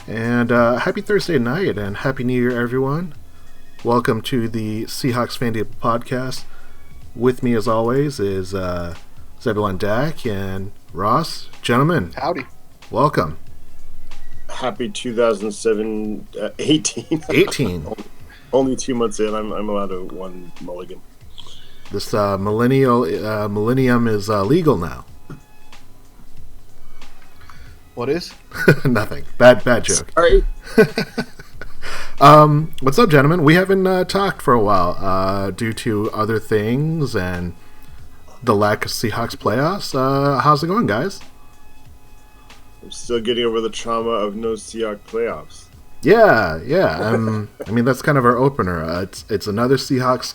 And happy Thursday night and happy New Year, everyone. Welcome to the Seahawks FanTable podcast. With me, as always, is Zebulon Dak and Ross. Gentlemen, howdy. Welcome. Happy 2018. 18. Only 2 months in. I'm allowed to one mulligan. This millennium is legal now. What is? Nothing. Bad joke. Sorry. What's up, gentlemen? We haven't talked for a while due to other things and the lack of Seahawks playoffs. How's it going, guys? I'm still getting over the trauma of no Seahawks playoffs. Yeah. I mean, that's kind of our opener. It's another Seahawks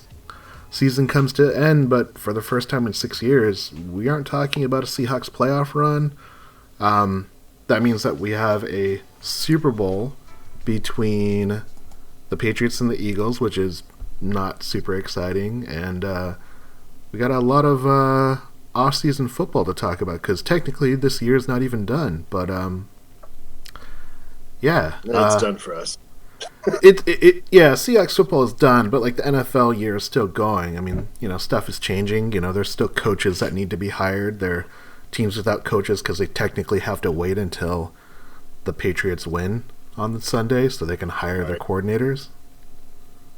season comes to an end, but for the first time in 6 years, we aren't talking about a Seahawks playoff run. That means that we have a Super Bowl between the Patriots and the Eagles, which is not super exciting, and we got a lot of off-season football to talk about because technically this year is not even done. But yeah, it's done for us. Seahawks football is done, but like the NFL year is still going. I mean, stuff is changing. There's still coaches that need to be hired. There are teams without coaches because they technically have to wait until the Patriots win on the Sunday so they can hire their coordinators.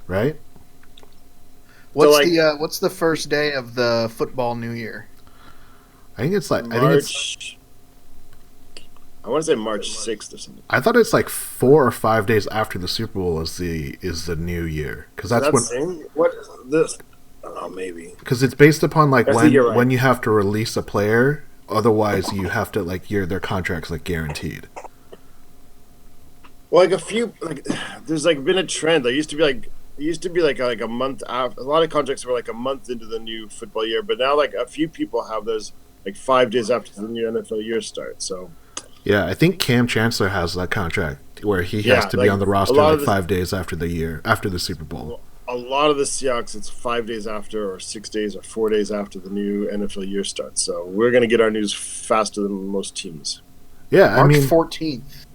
Right? What's the first day of the football New Year? I think it's like March. I want to say March 6th or something. I thought it's like 4 or 5 days after the Super Bowl is the New Year because that's when. What is this? I don't know, maybe because it's based upon like right. when you have to release a player. Otherwise, you have to their contract's like guaranteed. Well, there's been a trend. It used to be like a month after. A lot of contracts were like a month into the new football year, but now like a few people have those like 5 days after the new NFL year starts. So yeah, I think Cam Chancellor has that contract where he has to be on the roster 5 days after the Super Bowl. A lot of the Seahawks, it's 5 days after, or 6 days, or 4 days after the new NFL year starts. So we're going to get our news faster than most teams. Yeah, March 14th.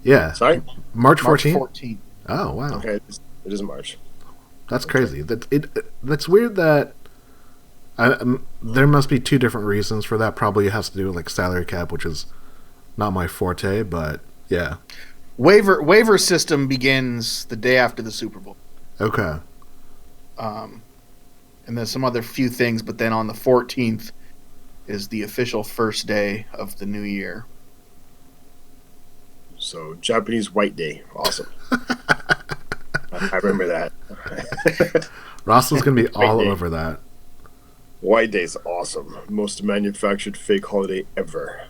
Yeah. Sorry? March 14th? March 14th. Oh, wow. Okay, it is March. That's crazy. That's weird that there must be two different reasons for that. Probably it has to do with like salary cap, which is not my forte, but yeah. Waiver system begins the day after the Super Bowl. Okay. And there's some other few things, but then on the 14th is the official first day of the new year. So Japanese White Day, awesome. I remember that. Ross is going to be all over that. White Day's awesome. Most manufactured fake holiday ever.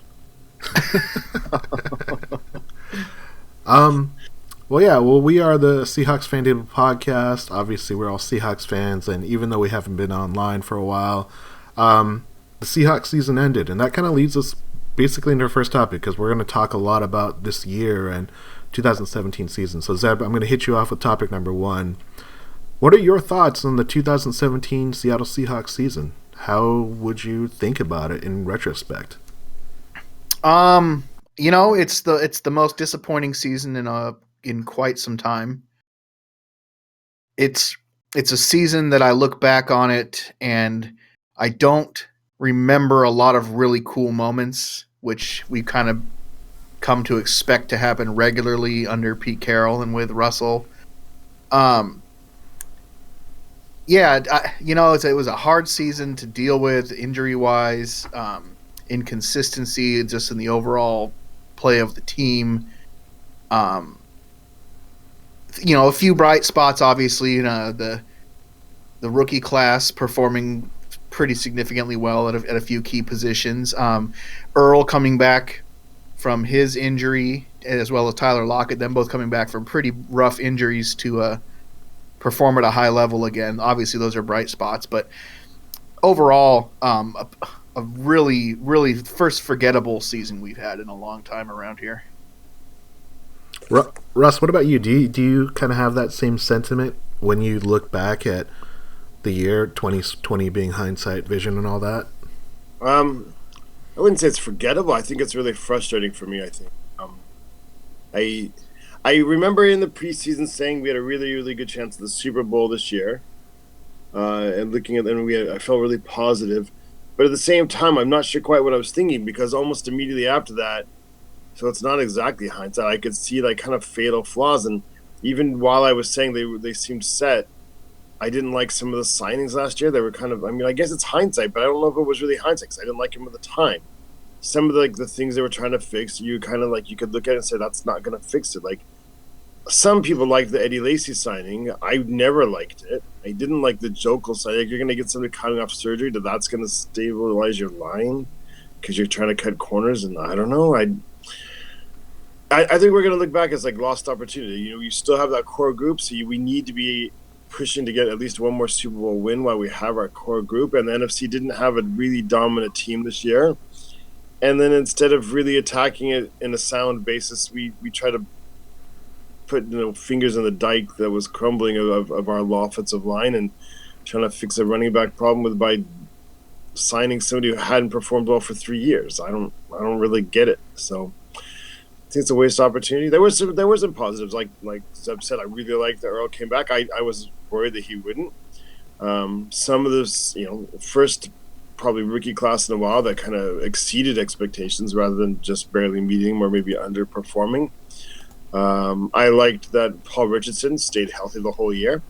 Well, we are the Seahawks FanTable podcast. Obviously, we're all Seahawks fans, and even though we haven't been online for a while, the Seahawks season ended, and that kind of leads us basically into our first topic because we're going to talk a lot about this year and 2017 season. So, Zeb, I'm going to hit you off with topic number one. What are your thoughts on the 2017 Seattle Seahawks season? How would you think about it in retrospect? It's the most disappointing season in quite some time. It's a season that I look back on it and I don't remember a lot of really cool moments, which we kind of come to expect to happen regularly under Pete Carroll and with Russell. It was a hard season to deal with injury-wise, inconsistency just in the overall play of the team. A few bright spots, obviously. The rookie class performing pretty significantly well at a few key positions. Earl coming back from his injury, as well as Tyler Lockett, them both coming back from pretty rough injuries to perform at a high level again. Obviously, those are bright spots, but overall, a really, really first forgettable season we've had in a long time around here. Russ, what about you? Do you kind of have that same sentiment when you look back at the year 2020 being hindsight vision and all that? I wouldn't say it's forgettable. I think it's really frustrating for me. I think I I remember in the preseason saying we had a really, really good chance of the Super Bowl this year. And looking at them, I felt really positive. But at the same time, I'm not sure quite what I was thinking because almost immediately after that, so it's not exactly hindsight. I could see like kind of fatal flaws, and even while I was saying they seemed set, I didn't like some of the signings last year. They were kind of, I mean, I guess it's hindsight, but I don't know if it was really hindsight because I didn't like him at the time. Some of the things they were trying to fix, you kind of like you could look at it and say that's not going to fix it. Like some people liked the Eddie Lacy signing. I never liked it. I didn't like the Jokel signing. Like, you're going to get somebody cutting off surgery. That's going to stabilize your line because you're trying to cut corners. And I don't know. I think we're going to look back as like lost opportunity. You know, you still have that core group, so we need to be pushing to get at least one more Super Bowl win while we have our core group. And the NFC didn't have a really dominant team this year. And then instead of really attacking it in a sound basis, we try to put fingers in the dike that was crumbling of our offensive line and trying to fix a running back problem by signing somebody who hadn't performed well for 3 years. I don't really get it. So I think it's a waste opportunity. There was some positives, like Zeb said. I really liked that Earl came back. I was worried that he wouldn't. Some of this, first probably rookie class in a while that kind of exceeded expectations rather than just barely meeting or maybe underperforming. I liked that Paul Richardson stayed healthy the whole year.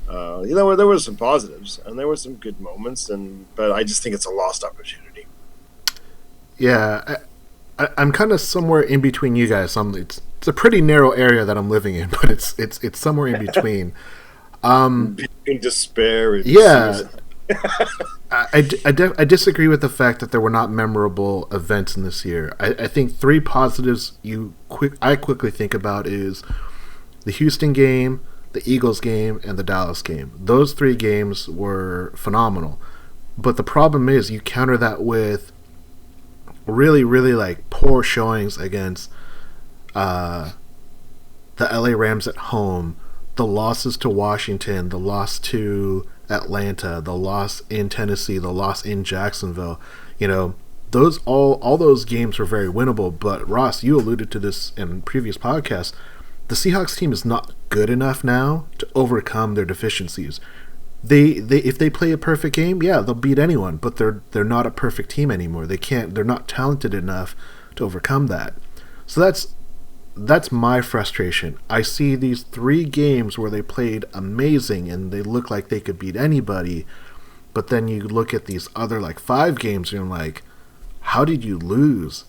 There were some positives and there were some good moments, but I just think it's a lost opportunity. Yeah, I'm kind of somewhere in between you guys. It's a pretty narrow area that I'm living in, but it's somewhere in between. Between despair and yeah. I disagree with the fact that there were not memorable events in this year. I think three positives I quickly think about is the Houston game, the Eagles game, and the Dallas game. Those three games were phenomenal. But the problem is you counter that with really, really like poor showings against the LA Rams at home, the losses to Washington, the loss to Atlanta, the loss in Tennessee, the loss in Jacksonville. Those all those games were very winnable. But Ross, you alluded to this in previous podcasts. The Seahawks team is not good enough now to overcome their deficiencies. They if they play a perfect game, yeah, they'll beat anyone. But they're not a perfect team anymore. They're not talented enough to overcome that. So that's my frustration. I see these 3 games where they played amazing and they look like they could beat anybody, but then you look at these other 5 games and you're like, how did you lose?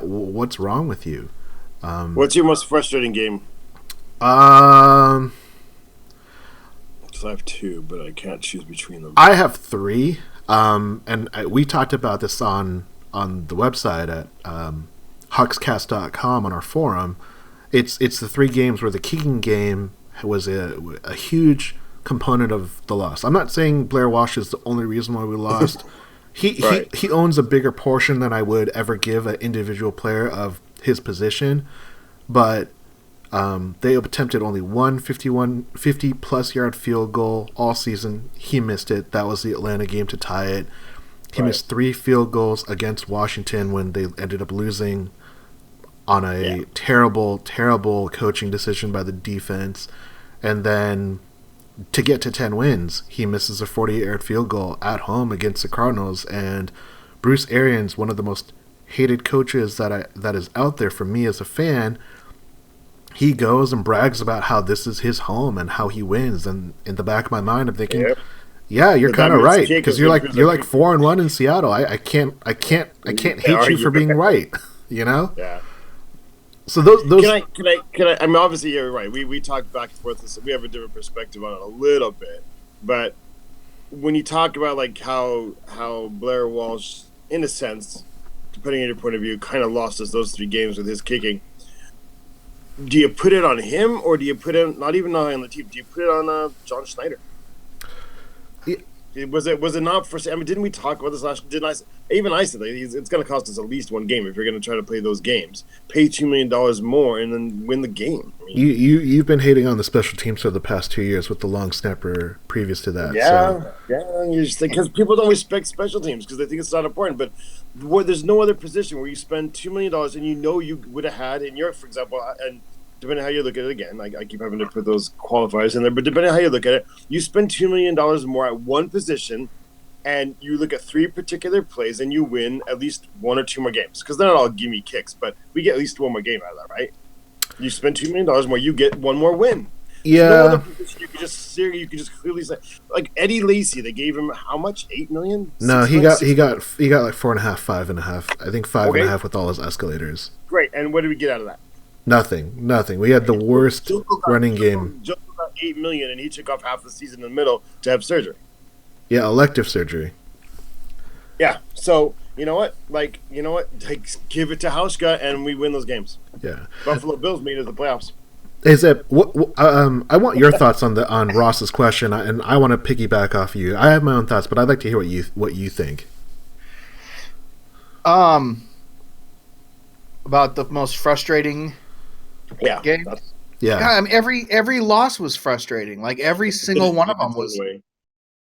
What's wrong with you? What's your most frustrating game? I have 2, but I can't choose between them. I have 3, and we talked about this on the website at huckscast.com on our forum. It's the 3 games where the kicking game was a huge component of the loss. I'm not saying Blair Walsh is the only reason why we lost. He owns a bigger portion than I would ever give an individual player of his position, but they attempted only one 50-plus yard field goal all season. He missed it. That was the Atlanta game to tie it. He missed 3 field goals against Washington when they ended up losing on a terrible, terrible coaching decision by the defense. And then to get to 10 wins, he misses a 48-yard field goal at home against the Cardinals. And Bruce Arians, one of the most hated coaches that is out there for me as a fan, he goes and brags about how this is his home and how he wins. And in the back of my mind, I'm thinking, yeah, you're kind of right, because you're like 4-1 in Seattle. I can't hate you for being right. Yeah. So those. Can I? I mean, obviously you're right. We talked back and forth. So we have a different perspective on it a little bit. But when you talk about how Blair Walsh, in a sense, depending on your point of view, kind of lost us those 3 games with his kicking. Do you put it on him, or do you put it not even on the team? Do you put it on John Schneider? Was it not for? I mean, didn't we talk about this last? Didn't I? Even I said it's going to cost us at least one game if you're going to try to play those games. Pay $2 million more and then win the game. I mean, you've been hating on the special teams for the past 2 years with the long snapper previous to that. You just think because people don't respect special teams because they think it's not important. But there's no other position where you spend $2 million and you know you would have had in your, for example, and depending on how you look at it, again, I keep having to put those qualifiers in there, but depending on how you look at it, you spend $2 million more at one position, and you look at 3 particular plays, and you win at least 1 or 2 more games. Because they're not all gimme kicks, but we get at least 1 more game out of that, right? You spend $2 million more, you get 1 more win. Yeah. No other position you could just clearly say, like Eddie Lacy, they gave him how much? $8 million? No, he got like 4.5, 5.5. I think 5.5 with all his escalators. Great, and what did we get out of that? Nothing. We had the worst running game. Just about $8 million, and he took off half the season in the middle to have surgery. Yeah, elective surgery. Yeah. So you know what? Like give it to Hauschka, and we win those games. Yeah. Buffalo Bills made it to the playoffs. Is it? I want your thoughts on Ross's question, and I want to piggyback off you. I have my own thoughts, but I'd like to hear what you think. About the most frustrating. Game. Yeah. God, I mean, every loss was frustrating. Like every single one of them was. It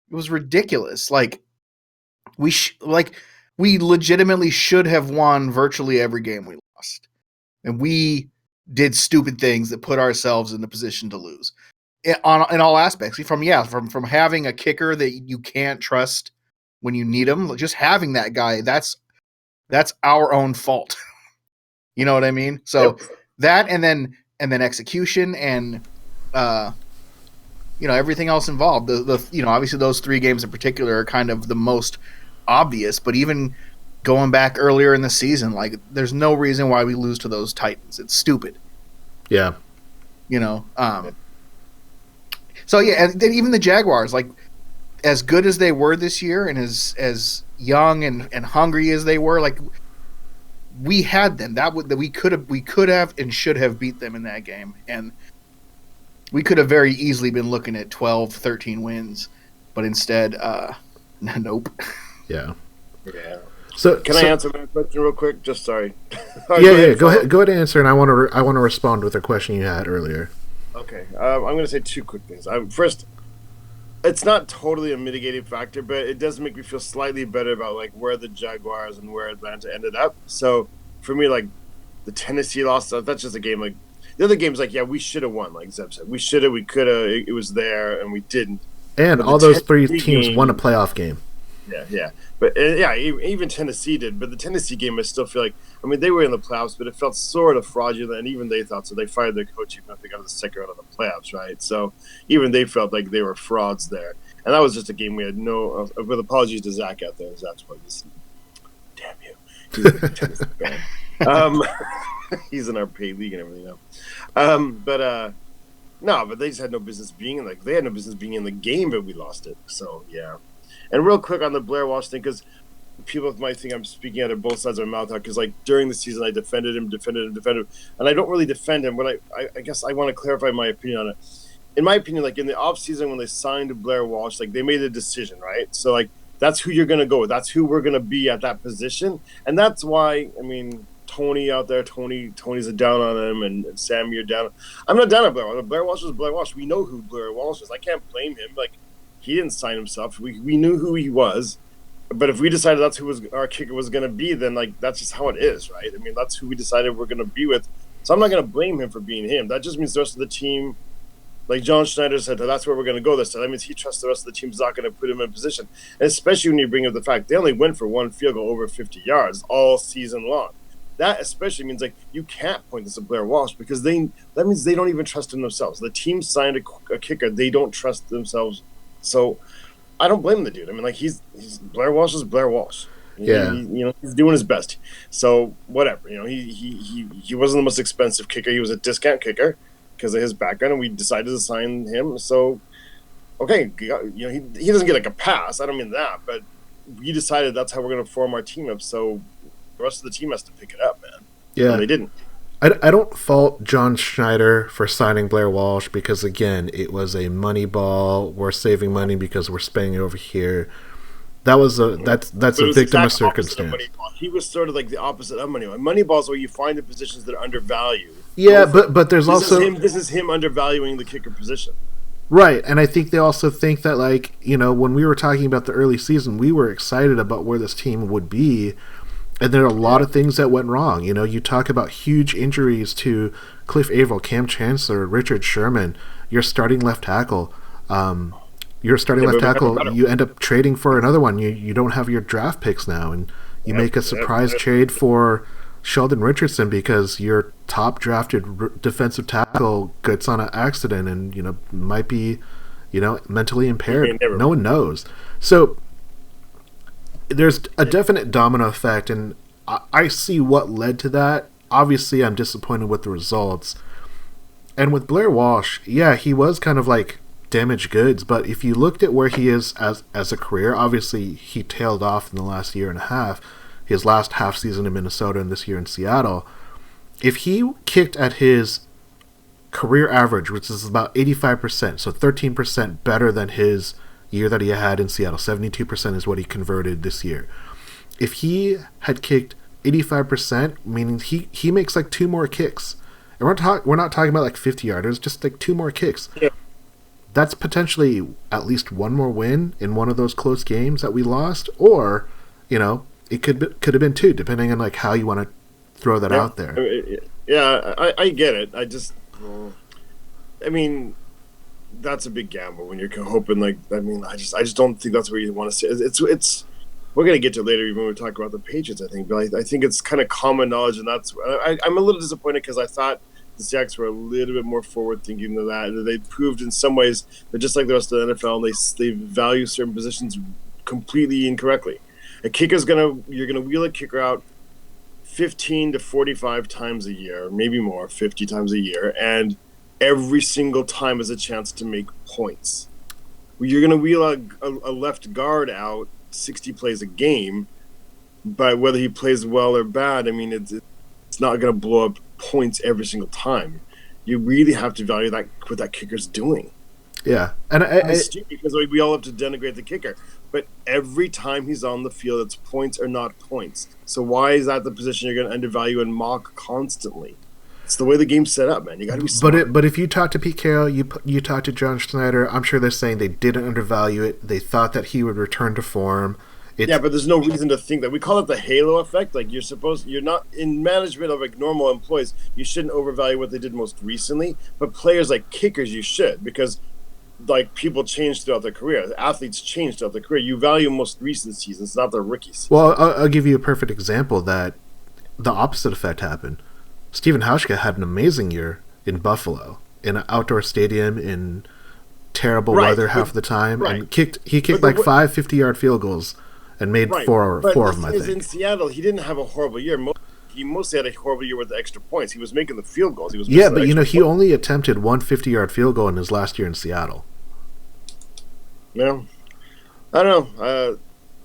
was ridiculous. Like we legitimately should have won virtually every game we lost, and we did stupid things that put ourselves in the position to lose. In all aspects, from having a kicker that you can't trust when you need him, just having that guy. That's our own fault. You know what I mean? So. Yep. That and then execution and everything else involved. The obviously those 3 games in particular are kind of the most obvious. But even going back earlier in the season, like there's no reason why we lose to those Titans. It's stupid. Yeah. So yeah, and then even the Jaguars, like as good as they were this year, and as young and hungry as they were, like. We had them. We could have and should have beat them in that game, and we could have very easily been looking at 12, 13 wins, but instead, nope. Yeah. So can I answer that question real quick? Just sorry. Yeah. Go ahead and answer, and I want to respond with a question you had earlier. Okay. I'm going to say 2 quick things. First. It's not totally a mitigating factor, but it does make me feel slightly better about like where the Jaguars and where Atlanta ended up. So for me, like the Tennessee loss, that's just a game. Like the other games, like we should have won. Like Zeb said, we should have, we could have. It was there, and we didn't. And all those 3 teams won a playoff game. Yeah. But even Tennessee did. But the Tennessee game, I still feel like, I mean, they were in the playoffs, but it felt sort of fraudulent, and even they thought so. They fired their coach even if they got to the second round of the playoffs, right? So even they felt like they were frauds there. And that was just a game we had with apologies to Zach out there. Zach's what he's, damn you. He's a big Tennessee fan. He's in our paid league and everything now. But they just had no business being in they had no business being in the game, but we lost it. So yeah. And real quick on the Blair Walsh thing, because people might think I'm speaking out of both sides of my mouth, because like during the season I defended him, and I don't really defend him. But I guess I want to clarify my opinion on it. In my opinion, like in the off season when they signed Blair Walsh, like they made a decision, right? So like that's who you're gonna go with. That's who we're gonna be at that position, and that's why I mean Tony out there, Tony's down on him, and Sam, you're down. I'm not down on Blair Walsh. Blair Walsh is Blair Walsh. We know who Blair Walsh is. I can't blame him. Like. He didn't sign himself. We knew who he was, but if we decided that's who our kicker was going to be, then like that's just how it is, right? I mean, that's who we decided we're going to be with. So I'm not going to blame him for being him. That just means the rest of the team, like John Schneider said, that's where we're going to go this time. That means he trusts the rest of the team's not going to put him in position, and especially when you bring up the fact they only went for 1 field goal over 50 yards all season long. That especially means like you can't point this at Blair Walsh because that means they don't even trust in themselves. The team signed a kicker, they don't trust themselves. So I don't blame the dude. I mean, like he's Blair Walsh is Blair Walsh. Yeah, he's doing his best. So whatever. He wasn't the most expensive kicker. He was a discount kicker because of his background, and we decided to sign him. So okay, he doesn't get like a pass. I don't mean that, but we decided that's how we're going to form our team up. So the rest of the team has to pick it up, man. Yeah, and they didn't. I don't fault John Schneider for signing Blair Walsh because, again, it was a money ball. We're saving money because we're spending it over here. That's a victim of circumstance. He was sort of like the opposite of Moneyball. Moneyball is where you find the positions that are undervalued. Yeah, but there's this is him undervaluing the kicker position. Right, and I think they also think that, like, when we were talking about the early season, we were excited about where this team would be, and there are a lot of things that went wrong. You talk about huge injuries to Cliff Averill, Cam Chancellor, Richard Sherman, your starting left tackle. You end up trading for another one. You don't have your draft picks now, and you make a surprise trade for Sheldon Richardson because your top drafted defensive tackle gets on an accident and might be mentally impaired. No one knows. So there's a definite domino effect, and I see what led to that. Obviously, I'm disappointed with the results. And with Blair Walsh, yeah, he was kind of like damaged goods, but if you looked at where he is as a career, obviously he tailed off in the last year and a half. His last half season in Minnesota and this year in Seattle. If he kicked at his career average, which is about 85%, so 13% better than his year that he had in Seattle, 72% is what he converted this year. If he had kicked 85%, meaning he makes like 2 more kicks, and we're not talking about like 50-yarders, just like 2 more kicks. Yeah. That's potentially at least 1 more win in one of those close games that we lost, or it could have been 2, depending on like how you want to throw that out there. Yeah, I get it. I mean, that's a big gamble when you're hoping I just don't think that's where you want to see. It's we're gonna get to it later when we talk about the Patriots. I think, but I think it's kind of common knowledge, and I'm a little disappointed because I thought the Seahawks were a little bit more forward thinking than that. They proved in some ways that just like the rest of the NFL, they value certain positions completely incorrectly. A kicker's you're gonna wheel a kicker out 15 to 45 times a year, maybe more, 50 times a year, and every single time is a chance to make points. You're gonna wheel a left guard out 60 plays a game, but whether he plays well or bad, I mean, it's not gonna blow up points every single time. You really have to value what that kicker's doing. Yeah, and it's stupid because we all have to denigrate the kicker, but every time he's on the field, it's points or not points. So why is that the position you're going to undervalue and mock constantly? It's the way the game's set up, man. You got to be smart. But if you talk to Pete Carroll, you talk to John Schneider, I'm sure they're saying they didn't undervalue it. They thought that he would return to form. Yeah, but there's no reason to think that. We call it the halo effect. Like you're not in management of like normal employees. You shouldn't overvalue what they did most recently. But players like kickers, you should, because like people change throughout their career. Athletes change throughout their career. You value most recent seasons, not the rookie season. Well, I'll give you a perfect example that the opposite effect happened. Stephen Hauschka had an amazing year in Buffalo, in an outdoor stadium, in terrible weather half the time, and he kicked like 5 50-yard field goals and made four of them, I think. In Seattle, he didn't have a horrible year. He mostly had a horrible year with the extra points. He was making the field goals. But he only attempted 1 50-yard field goal in his last year in Seattle. Yeah, I don't know.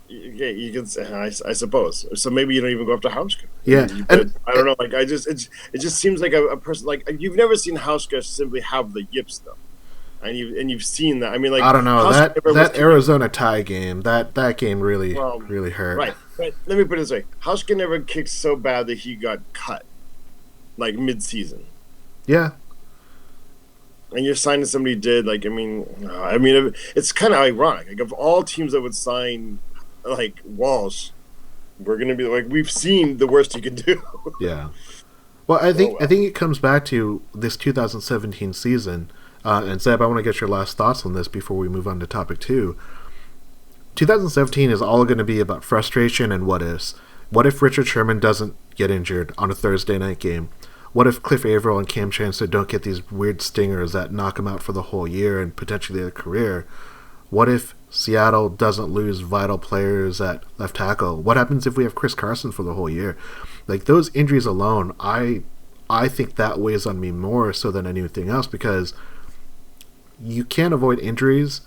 You can say, I suppose. So maybe you don't even go after Hauschka. Yeah, I don't know. Like it just seems like a person like you've never seen Hauschka simply have the yips though, and you've seen that. I mean, like I don't know that Arizona tie game. That game really hurt. Right. But let me put it this way: Hauschka never kicked so bad that he got cut, like mid-season. Yeah. And you're signing somebody who did like it's kind of ironic. Like of all teams that would sign like Walsh, we're gonna be like we've seen the worst he can do. Yeah. Well, I think it comes back to this 2017 season. And Zeb, I want to get your last thoughts on this before we move on to topic 2. 2017 is all going to be about frustration and what ifs. What if Richard Sherman doesn't get injured on a Thursday night game? What if Cliff Averill and Cam Chancellor don't get these weird stingers that knock them out for the whole year and potentially their career? What if Seattle doesn't lose vital players at left tackle? What happens if we have Chris Carson for the whole year? Like those injuries alone, I think that weighs on me more so than anything else because you can't avoid injuries,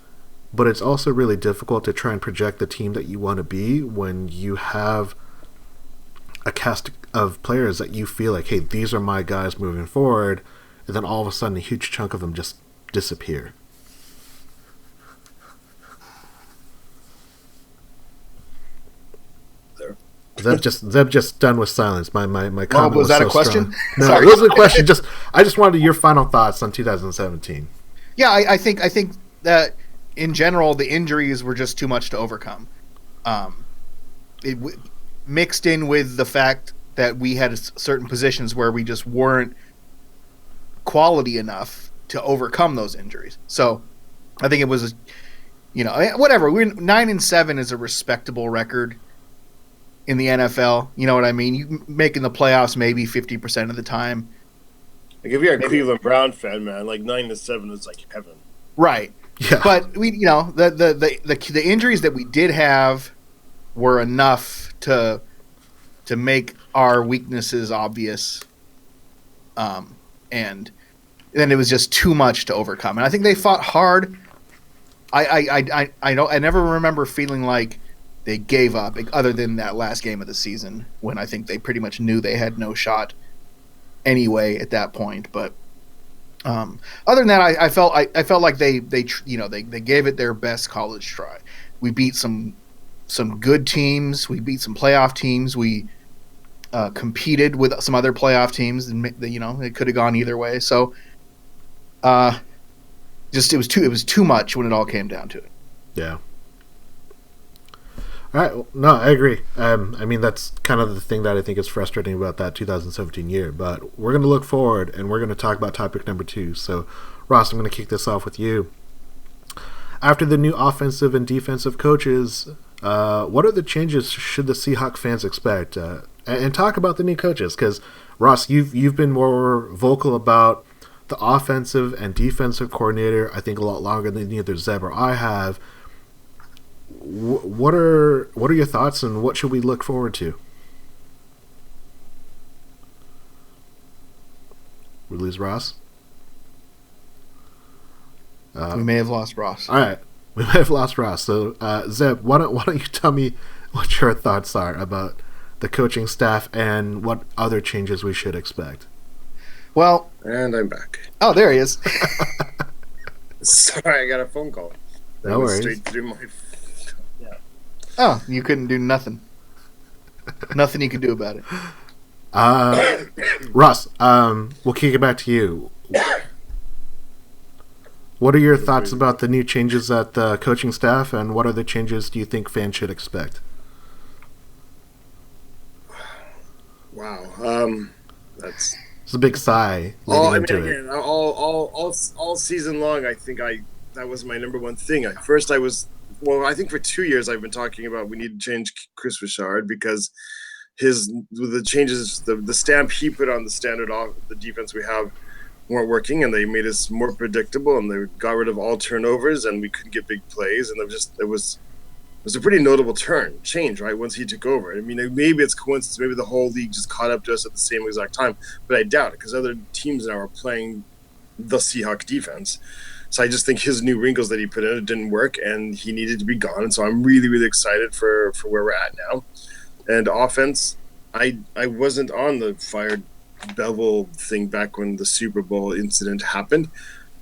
but it's also really difficult to try and project the team that you want to be when you have a cast of players that you feel like, hey, these are my guys moving forward, and then all of a sudden a huge chunk of them just disappear? Zeb just stunned with silence. My comment was that so a question? Strong. No, Sorry. it wasn't a question. I just wanted your final thoughts on 2017. Yeah, I think that in general the injuries were just too much to overcome. Mixed in with the fact that we had certain positions where we just weren't quality enough to overcome those injuries. So I think it was, whatever. 9-7 is a respectable record in the NFL. You know what I mean? You making the playoffs maybe 50% of the time. Like if you're a Cleveland Brown fan, man, like 9-7 is like heaven. Right. Yeah. But the injuries that we did have were enough to make our weaknesses obvious. And then it was just too much to overcome. And I think they fought hard. I never remember feeling like they gave up, other than that last game of the season when I think they pretty much knew they had no shot anyway at that point. But other than that, I felt like they gave it their best college try. We beat some good teams. We beat some playoff teams. We competed with some other playoff teams, and it could have gone either way. So, it was too much when it all came down to it. Yeah. All right. Well, no, I agree. I mean, that's kind of the thing that I think is frustrating about that 2017 year. But we're going to look forward, and we're going to talk about topic number 2. So, Ross, I'm going to kick this off with you. After the new offensive and defensive coaches, what are the changes should the Seahawks fans expect? And talk about the new coaches, because, Ross, you've been more vocal about the offensive and defensive coordinator, I think, a lot longer than either Zeb or I have. What are your thoughts, and what should we look forward to? We lose Ross? We may have lost Ross. All right. We may have lost Ross. So, Zeb, why don't you tell me what your thoughts are about the coaching staff and what other changes we should expect? Well, and I'm back. Oh, there he is. Sorry, I got a phone call. No worries. Straight through my... Yeah. Oh, you couldn't do nothing. Nothing you could do about it. Ross, we'll kick it back to you. What are your thoughts about the new changes at the coaching staff, and what other changes do you think fans should expect? Wow, that's it's a big sigh. All season long, I think that was my number one thing. I think for 2 years I've been talking about we need to change Chris Richard because the changes, the stamp he put on the standard off the defense we have weren't working, and they made us more predictable, and they got rid of all turnovers, and we couldn't get big plays, and it was a pretty notable change, right? Once he took over. I mean, maybe it's coincidence, maybe the whole league just caught up to us at the same exact time, but I doubt it because other teams now are playing the Seahawks defense. So I just think his new wrinkles that he put in, it didn't work, and he needed to be gone. And so I'm really, really excited for where we're at now. And offense, I wasn't on the fired Bevel thing back when the Super Bowl incident happened,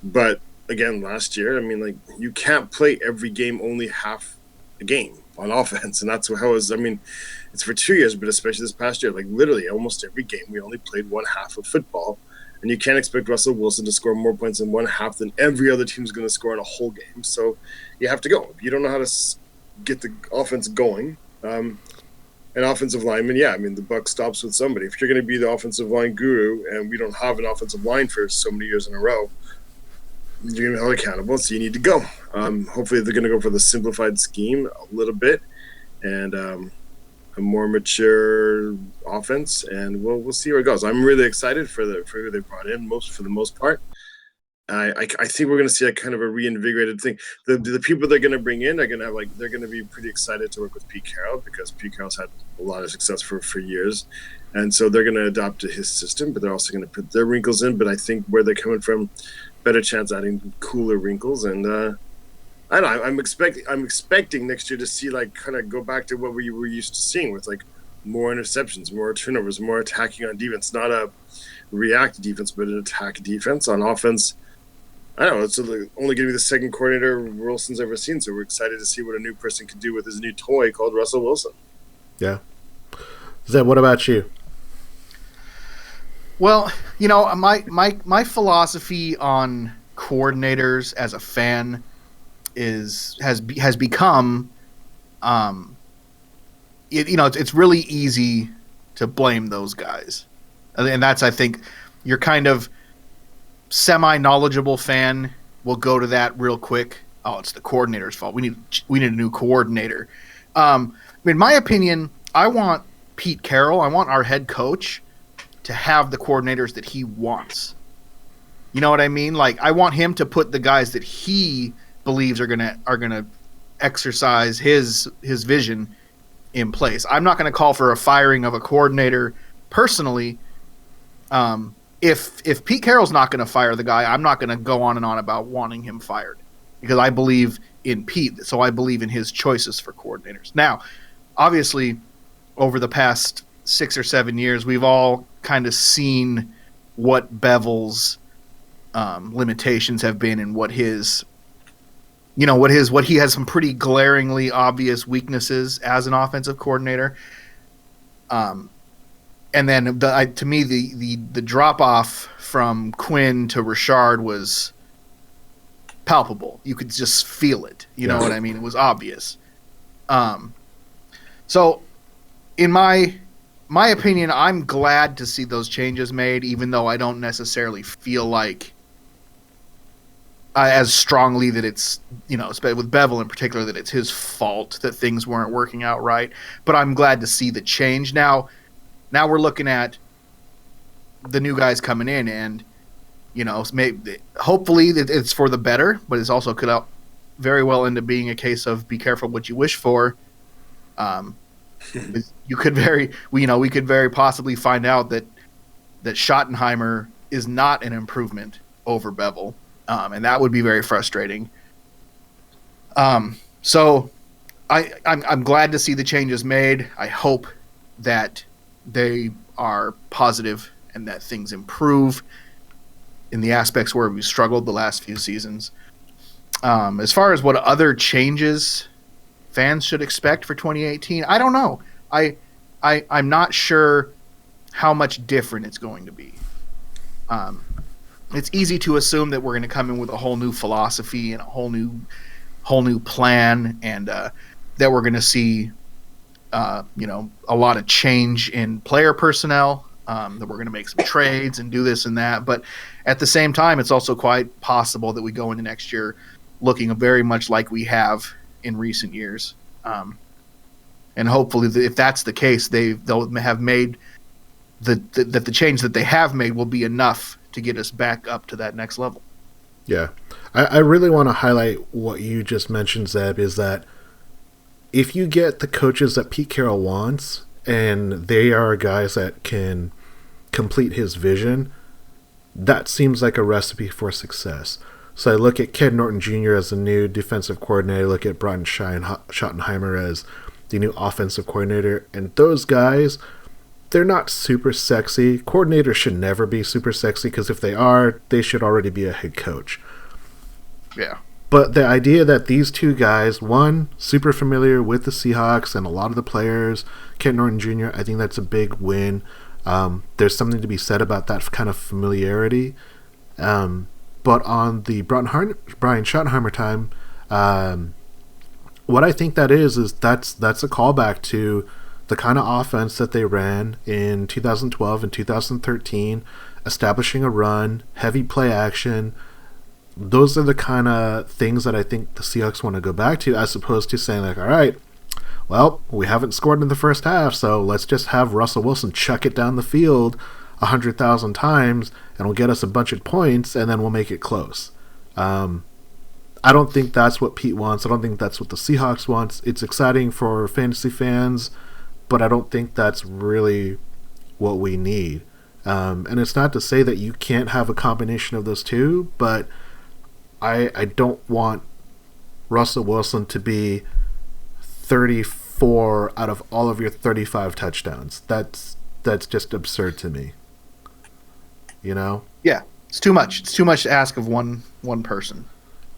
but again last year, I mean, like, you can't play every game only half a game on offense, and that's how it was. I mean, it's for 2 years, but especially this past year, like literally almost every game we only played one half of football, and you can't expect Russell Wilson to score more points in one half than every other team's going to score in a whole game. So you have to go. If you don't know how to get the offense going, an offensive lineman, I mean, the buck stops with somebody. If you're going to be the offensive line guru, and we don't have an offensive line for so many years in a row, you're going to be held accountable, so you need to go. Hopefully they're going to go for the simplified scheme a little bit and a more mature offense, and we'll see where it goes. I'm really excited for who they brought in, for the most part. I think we're going to see a kind of a reinvigorated thing. The people they're going to bring in are going to they're going to be pretty excited to work with Pete Carroll because Pete Carroll's had a lot of success for years, and so they're going to adopt to his system. But they're also going to put their wrinkles in. But I think where they're coming from, better chance adding cooler wrinkles. And I don't know. I'm expecting next year to see kind of go back to what we were used to seeing with more interceptions, more turnovers, more attacking on defense. Not a react defense, but an attack defense. On offense, I don't know. It's only going to be the second coordinator Wilson's ever seen, so we're excited to see what a new person can do with his new toy called Russell Wilson. Yeah. Zeb, what about you? Well, you know, my philosophy on coordinators as a fan has become, it's really easy to blame those guys, and that's, I think, you're kind of semi-knowledgeable fan will go to that real quick. Oh, it's the coordinator's fault. We need a new coordinator. In my opinion, I want Pete Carroll, I want our head coach to have the coordinators that he wants. You know what I mean? Like, I want him to put the guys that he believes are gonna exercise his vision in place. I'm not going to call for a firing of a coordinator personally. If Pete Carroll's not going to fire the guy, I'm not going to go on and on about wanting him fired, because I believe in Pete, so I believe in his choices for coordinators. Now, obviously, over the past 6 or 7 years, we've all kind of seen what Bevel's limitations have been, and what he has some pretty glaringly obvious weaknesses as an offensive coordinator. And then to me, the drop off from Quinn to Richard was palpable. You could just feel it. You know what I mean? It was obvious. So, in my opinion, I'm glad to see those changes made, even though I don't necessarily feel like as strongly that it's, with Bevel in particular, that it's his fault that things weren't working out right. But I'm glad to see the change. Now we're looking at the new guys coming in, and hopefully it's for the better, but it's also could very well end up being a case of be careful what you wish for. We could very possibly find out that Schottenheimer is not an improvement over Bevel, and that would be very frustrating. So I'm glad to see the changes made. I hope that they are positive and that things improve in the aspects where we struggled the last few seasons. As far as what other changes fans should expect for 2018, I don't know. I'm not sure how much different it's going to be. It's easy to assume that we're going to come in with a whole new philosophy and a whole new plan, and that we're going to see a lot of change in player personnel, that we're going to make some trades and do this and that. But at the same time, it's also quite possible that we go into next year looking very much like we have in recent years. And hopefully, if that's the case, they'll have made the change that they have made will be enough to get us back up to that next level. Yeah. I really want to highlight what you just mentioned, Zeb, is that if you get the coaches that Pete Carroll wants, and they are guys that can complete his vision, that seems like a recipe for success. So I look at Ken Norton Jr. as the new defensive coordinator, look at Brian Schottenheimer as the new offensive coordinator, and those guys, they're not super sexy. Coordinators should never be super sexy, because if they are, they should already be a head coach. Yeah. But the idea that these two guys, one, super familiar with the Seahawks and a lot of the players, Ken Norton Jr., I think that's a big win. There's something to be said about that kind of familiarity. But on the Brian Schottenheimer time, what I think that is that's a callback to the kind of offense that they ran in 2012 and 2013, establishing a run, heavy play action. Those are the kind of things that I think the Seahawks want to go back to, as opposed to saying, like, all right, well, we haven't scored in the first half, so let's just have Russell Wilson chuck it down the field 100,000 times, and we'll get us a bunch of points, and then we'll make it close. I don't think that's what Pete wants. I don't think that's what the Seahawks wants. It's exciting for fantasy fans, but I don't think that's really what we need. And it's not to say that you can't have a combination of those two, but I don't want Russell Wilson to be 30 4 out of all of your 35 touchdowns. That's just absurd to me. You know? Yeah, it's too much. It's too much to ask of one person.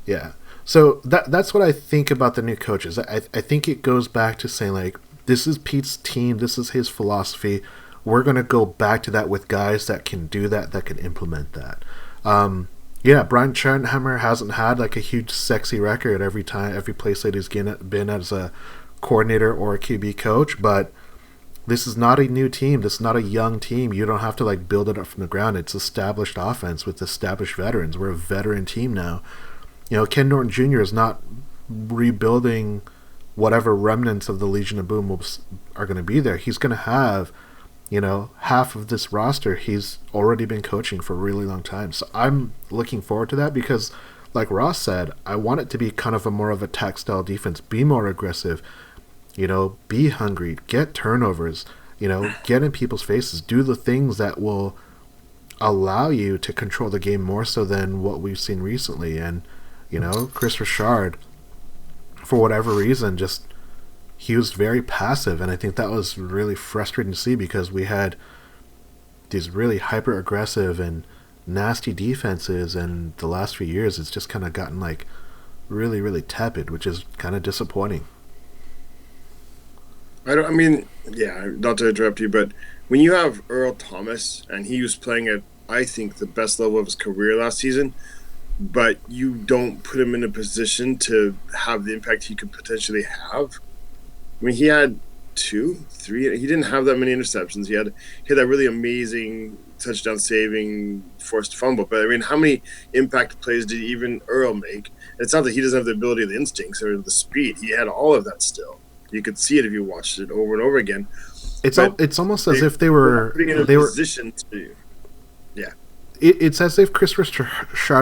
Yeah. So that's what I think about the new coaches. I think it goes back to saying, like, this is Pete's team. This is his philosophy. We're going to go back to that with guys that can do that can implement that. Yeah, Brian Schottenheimer hasn't had like a huge sexy record every place that he's been as a coordinator or a QB coach, but this is not a new team. This is not a young team. You don't have to like build it up from the ground. It's established offense with established veterans. We're a veteran team now. You know, Ken Norton Jr. is not rebuilding whatever remnants of the Legion of Boom are going to be there. He's going to have, you know, half of this roster he's already been coaching for a really long time. So I'm looking forward to that because, like Ross said, I want it to be kind of a more of a attack-style defense. Be more aggressive, you know, be hungry, get turnovers, you know, get in people's faces, do the things that will allow you to control the game more so than what we've seen recently. And, you know, Chris Richard, for whatever reason, he was very passive, and I think that was really frustrating to see because we had these really hyper-aggressive and nasty defenses, and the last few years it's just kind of gotten like really, really tepid, which is kind of disappointing. Not to interrupt you, but when you have Earl Thomas, and he was playing at, I think, the best level of his career last season, but you don't put him in a position to have the impact he could potentially have. I mean, he had 2, 3. He didn't have that many interceptions. He had that really amazing touchdown-saving forced fumble. But, I mean, how many impact plays did even Earl make? It's not that he doesn't have the ability or the instincts or the speed. He had all of that still. You could see it if you watched it over and over again. It's almost as if they were position to. Yeah. It's as if Chris Richard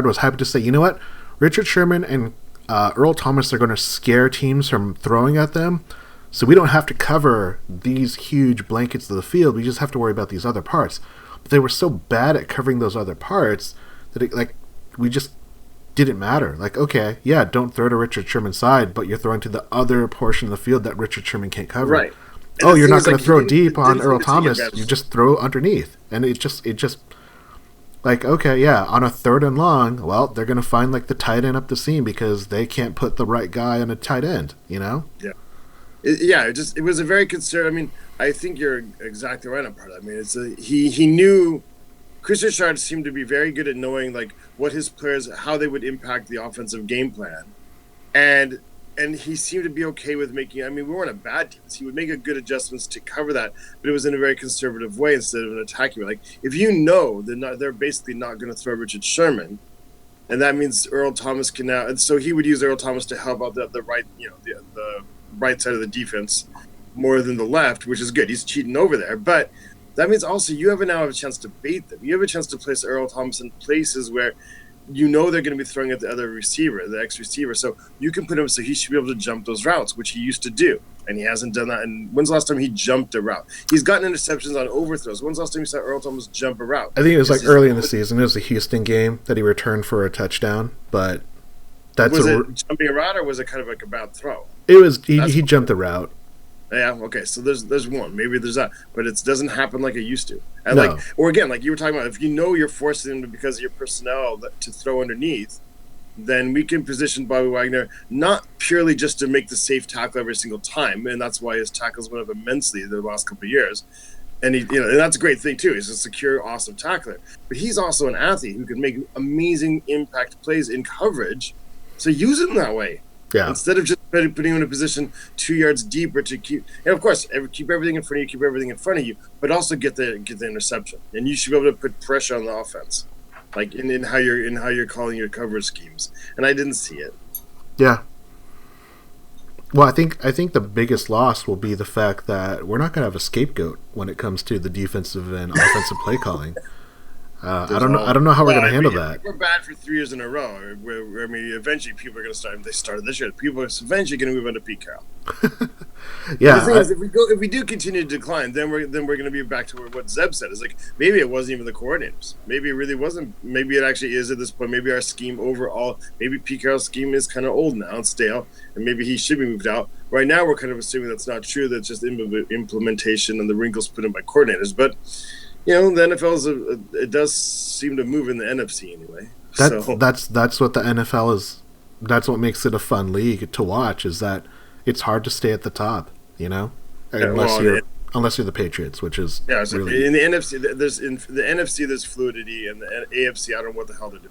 was happy to say, you know what, Richard Sherman and Earl Thomas are going to scare teams from throwing at them, so we don't have to cover these huge blankets of the field. We just have to worry about these other parts. But they were so bad at covering those other parts that we just didn't matter. Like, okay, yeah, don't throw to Richard Sherman's side, but you're throwing to the other portion of the field that Richard Sherman can't cover. Right. And you're not going to throw deep on Earl Thomas. You just throw underneath. And it just like, okay, yeah, on a 3rd and long, well, they're going to find like the tight end up the seam because they can't put the right guy on a tight end, you know? Yeah. It was a very concerned. I mean, I think you're exactly right on part of that. I mean, he knew. Chris Richard seemed to be very good at knowing like what his players, how they would impact the offensive game plan, and he seemed to be okay with making. I mean, we weren't a bad team. He would make a good adjustments to cover that, but it was in a very conservative way instead of an attacking way. Like if you know they're basically not going to throw Richard Sherman, and that means Earl Thomas can now. And so he would use Earl Thomas to help out the right, you know, the right side of the defense more than the left, which is good. He's cheating over there, but that means also you now have a chance to bait them. You have a chance to place Earl Thomas in places where you know they're going to be throwing at the other receiver, the ex-receiver. So you can put him so he should be able to jump those routes, which he used to do. And he hasn't done that. And when's the last time he jumped a route? He's gotten interceptions on overthrows. When's the last time you saw Earl Thomas jump a route? I think it was like early in the season. It was the Houston game that he returned for a touchdown. But was it jumping a route or was it kind of like a bad throw? It was he jumped the route. Yeah, okay, so there's one. Maybe there's that. But it doesn't happen like it used to. And no. Or again, like you were talking about, if you know you're forcing them because of your personnel to throw underneath, then we can position Bobby Wagner not purely just to make the safe tackle every single time, and that's why his tackles went up immensely the last couple of years. And and that's a great thing too. He's a secure, awesome tackler. But he's also an athlete who can make amazing impact plays in coverage. So use him that way. Yeah. Instead of just putting him in a position 2 yards deeper to keep, and of course, keep everything in front of you, keep everything in front of you, but also get the interception, and you should be able to put pressure on the offense, like in how you're calling your coverage schemes. And I didn't see it. Yeah. Well, I think the biggest loss will be the fact that we're not going to have a scapegoat when it comes to the defensive and offensive play calling. I don't know. I don't know how we're going to handle that. We're bad for 3 years in a row. I mean, eventually people are going to start. They started this year. People are eventually going to move on to Pete Carroll. Yeah. The thing is, if we do continue to decline, then we're going to be back to what Zeb said. Is like maybe it wasn't even the coordinators. Maybe it really wasn't. Maybe it actually is at this point. Maybe our scheme overall. Maybe Pete Carroll's scheme is kind of old now and stale, and maybe he should be moved out. Right now, we're kind of assuming that's not true. That's just implementation and the wrinkles put in by coordinators. But the NFL it does seem to move in the NFC anyway. That's what the NFL is. That's what makes it a fun league to watch. Is that it's hard to stay at the top, unless you're the Patriots, which is so really... in the NFC there's fluidity, and the AFC I don't know what the hell to do.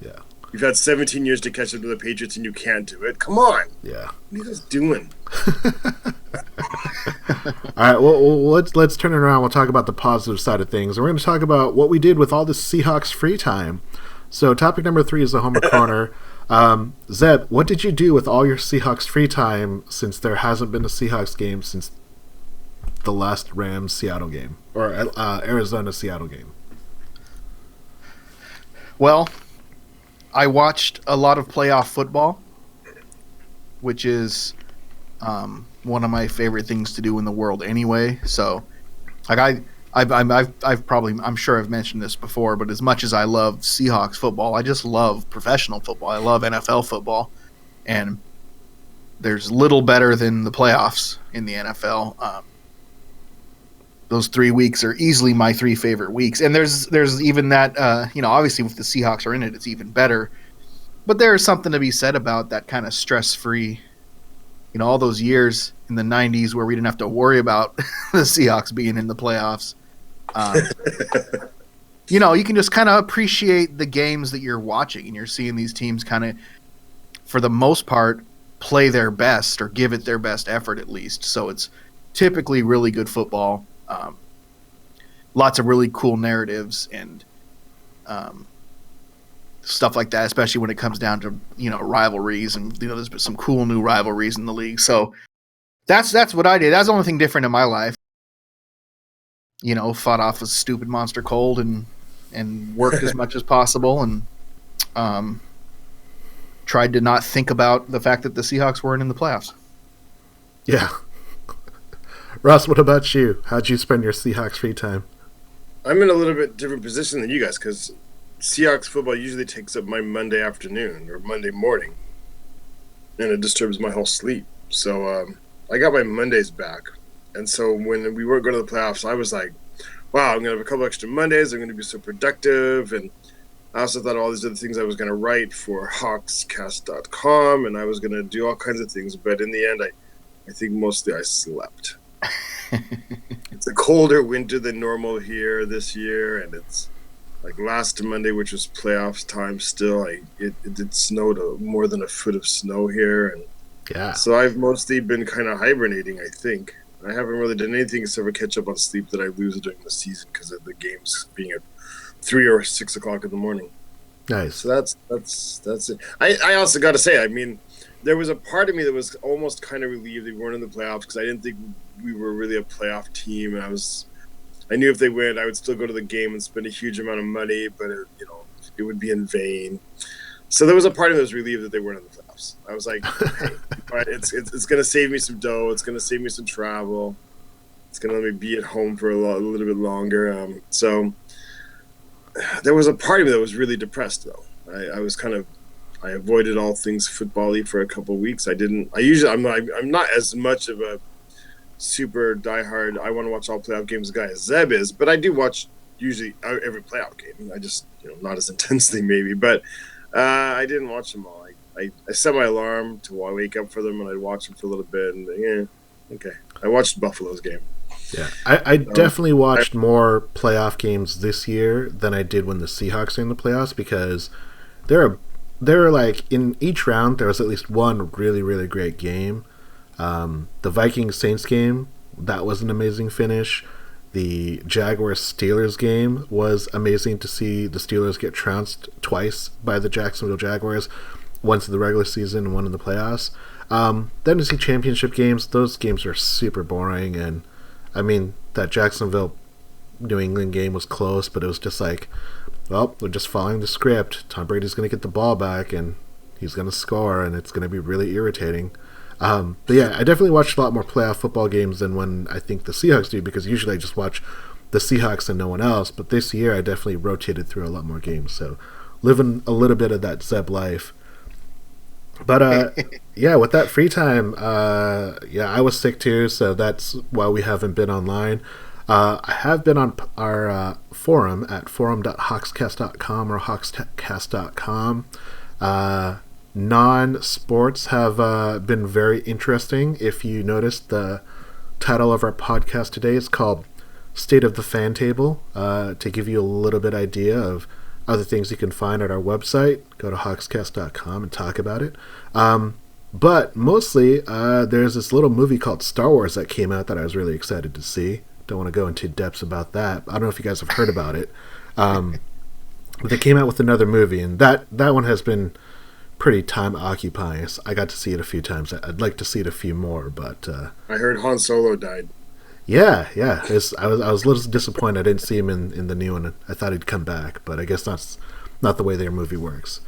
Yeah, you've had 17 years to catch up to the Patriots, and you can't do it. Come on, yeah, what are you guys doing? All right, well let's turn it around. We'll talk about the positive side of things, and we're going to talk about what we did with all the Seahawks free time. So topic number 3 is the Homer Corner. Zeb, what did you do with all your Seahawks free time since there hasn't been a Seahawks game since the last Rams-Seattle game, or Arizona-Seattle game? Well, I watched a lot of playoff football, which is one of my favorite things to do in the world anyway. So, like I'm sure I've mentioned this before, but as much as I love Seahawks football, I just love professional football. I love NFL football, and there's little better than the playoffs in the NFL. Those 3 weeks are easily my 3 favorite weeks, and there's even that obviously if the Seahawks are in it, it's even better. But there is something to be said about that kind of stress-free. All those years in the 90s where we didn't have to worry about the Seahawks being in the playoffs. You can just kind of appreciate the games that you're watching, and you're seeing these teams kind of, for the most part, play their best or give it their best effort at least. So it's typically really good football. Lots of really cool narratives and stuff like that, especially when it comes down to rivalries, and there's been some cool new rivalries in the league. So that's what I did. That's the only thing different in my life. Fought off a stupid monster cold and worked as much as possible, and tried to not think about the fact that the Seahawks weren't in the playoffs. Yeah. Ross, what about you? How'd you spend your Seahawks free time? I'm in a little bit different position than you guys because Seahawks football usually takes up my Monday afternoon or Monday morning, and it disturbs my whole sleep. So I got my Mondays back. And so when we weren't going to the playoffs, I was like, wow, I'm going to have a couple extra Mondays. I'm going to be so productive. And I also thought all these other things I was going to write for hawkscast.com, and I was going to do all kinds of things. But in the end, I think mostly I slept. It's a colder winter than normal here this year, and it's like last Monday, which was playoffs time still, it did snow to more than a foot of snow here. And yeah, so I've mostly been kind of hibernating, I think. I haven't really done anything except for catch up on sleep that I lose during the season because of the games being at 3 or 6 o'clock in the morning. Nice. So that's it. I also got to say, I mean, there was a part of me that was almost kind of relieved they weren't in the playoffs because I didn't think we were really a playoff team, and I knew if they win, I would still go to the game and spend a huge amount of money, but it would be in vain. So there was a part of me that was relieved that they weren't in the playoffs. I was like, hey, it's going to save me some dough. It's going to save me some travel. It's going to let me be at home for a little bit longer. So there was a part of me that was really depressed, though. I avoided all things football-y for a couple of weeks. I'm not as much of a super diehard, I want to watch all playoff games guy as Zeb is, but I do watch usually every playoff game. I just, not as intensely maybe, but I didn't watch them all. I set my alarm to wake up for them, and I'd watch them for a little bit, and okay. I watched Buffalo's game. Yeah, I definitely watched more playoff games this year than I did when the Seahawks were in the playoffs because there are like in each round there was at least one really, really great game. The Vikings-Saints game, that was an amazing finish. The Jaguars-Steelers game was amazing to see the Steelers get trounced twice by the Jacksonville Jaguars, once in the regular season and one in the playoffs. Then to see championship games, those games are super boring. And, I mean, that Jacksonville New England game was close, but it was just like, well, we're just following the script. Tom Brady's going to get the ball back, and he's going to score, and it's going to be really irritating. But yeah, I definitely watched a lot more playoff football games than when I think the Seahawks do, because usually I just watch the Seahawks and no one else. But this year I definitely rotated through a lot more games, so living a little bit of that Zeb life. But yeah, with that free time, yeah, I was sick too, so that's why we haven't been online. I have been on our forum at forum.hawkscast.com or hawkscast.com. Non-sports have been very interesting. If you noticed, the title of our podcast today is called State of the FanTable, to give you a little bit idea of other things you can find at our website. Go to hawkscast.com and talk about it. But mostly, there's this little movie called Star Wars that came out that I was really excited to see. Don't want to go into depths about that. I don't know if you guys have heard about it. But they came out with another movie, and that one has been pretty time occupying. I got to see it a few times. I'd like to see it a few more, but I heard Han Solo died. Yeah. I was a little disappointed I didn't see him in the new one. I thought he'd come back, but I guess that's not the way their movie works.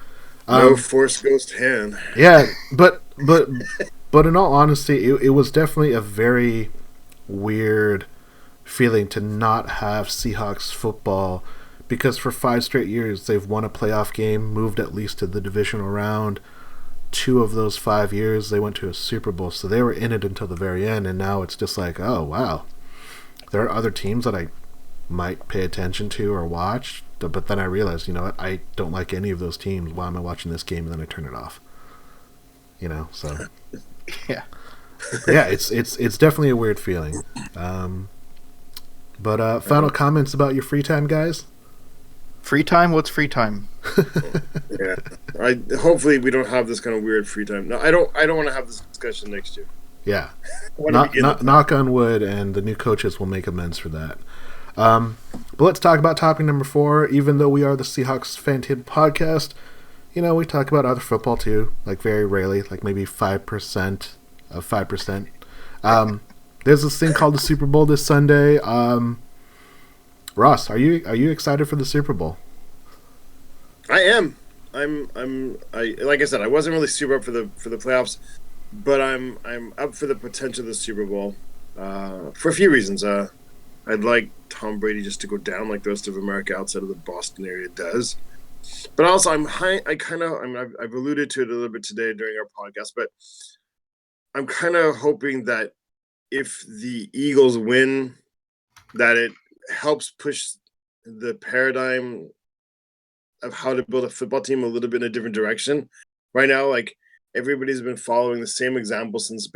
No Force Ghost Han. Yeah, but in all honesty, it was definitely a very weird feeling to not have Seahawks football, because for 5 straight years they've won a playoff game, moved at least to the divisional round. 2 of those 5 years they went to a Super Bowl, so they were in it until the very end, and now it's just like, oh wow, there are other teams that I might pay attention to or watch, but then I realized, you know what, I don't like any of those teams. Why am I watching this game? And then I turn it off. So Yeah. yeah, it's definitely a weird feeling. But final comments about your free time, guys? Free time? What's free time? Yeah. Hopefully we don't have this kind of weird free time. No, I don't want to have this discussion next year. Yeah. Knock on wood, and the new coaches will make amends for that. But let's talk about topic number 4. Even though we are the Seahawks FanTable podcast, we talk about other football too, like very rarely, like maybe 5% of 5%. There's this thing called the Super Bowl this Sunday. Ross, are you excited for the Super Bowl? I am. Like I said, I wasn't really super up for the playoffs, but I'm up for the potential of the Super Bowl for a few reasons. I'd like Tom Brady just to go down like the rest of America outside of the Boston area does. But also, I've alluded to it a little bit today during our podcast, but I'm kind of hoping that if the Eagles win, that it helps push the paradigm of how to build a football team a little bit in a different direction. Right now, like, everybody's been following the same example since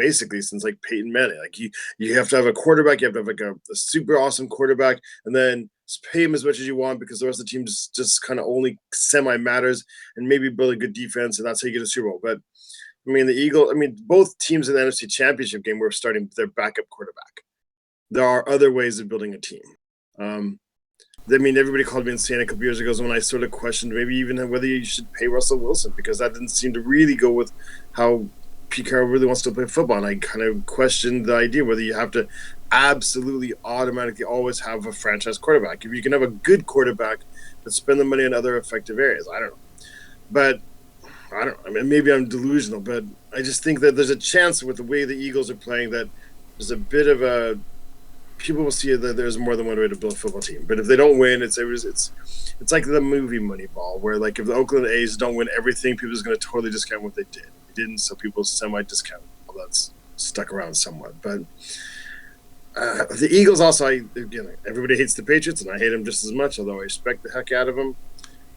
like Peyton Manning. Like, you have to have a quarterback, you have to have like a super awesome quarterback, and then pay him as much as you want because the rest of the team just kind of only semi matters, and maybe build a good defense, and that's how you get a Super Bowl. But both teams in the NFC Championship game were starting their backup quarterback. There are other ways of building a team. Everybody called me insane a couple years ago when I sort of questioned maybe even whether you should pay Russell Wilson, because that didn't seem to really go with how Pete Carroll really wants to play football. And I kind of questioned the idea whether you have to absolutely automatically always have a franchise quarterback. If you can have a good quarterback, but spend the money in other effective areas. I don't know. But I don't know. Maybe I'm delusional, but I just think that there's a chance with the way the Eagles are playing that there's a bit of a people will see that there's more than one way to build a football team. But if they don't win, it's like the movie Moneyball, where like if the Oakland A's don't win everything, people are going to totally discount what they did. They didn't, so people semi-discount. Well, that's stuck around somewhat. But the Eagles also, everybody hates the Patriots, and I hate them just as much, although I respect the heck out of them.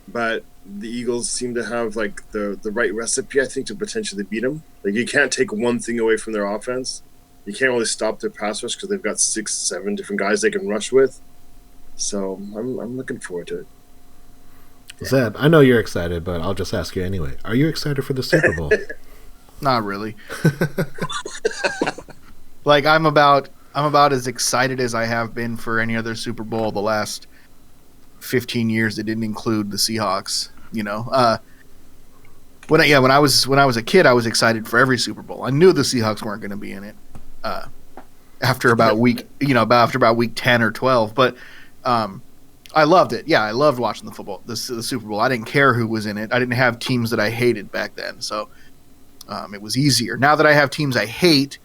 But the Eagles seem to have like the right recipe, I think, to potentially beat them. Like, you can't take one thing away from their offense. You can't really stop their pass rush because they've got 6-7 different guys they can rush with. So I'm looking forward to it. Yeah. Zeb, I know you're excited, but I'll just ask you anyway. Are you excited for the Super Bowl? Not really. Like, I'm about as excited as I have been for any other Super Bowl the last 15 years that didn't include the Seahawks. When I was a kid, I was excited for every Super Bowl. I knew the Seahawks weren't going to be in it after about week 10 or 12. But I loved it. Yeah, I loved watching the Super Bowl. I didn't care who was in it. I didn't have teams that I hated back then, so it was easier. Now that I have teams I hate,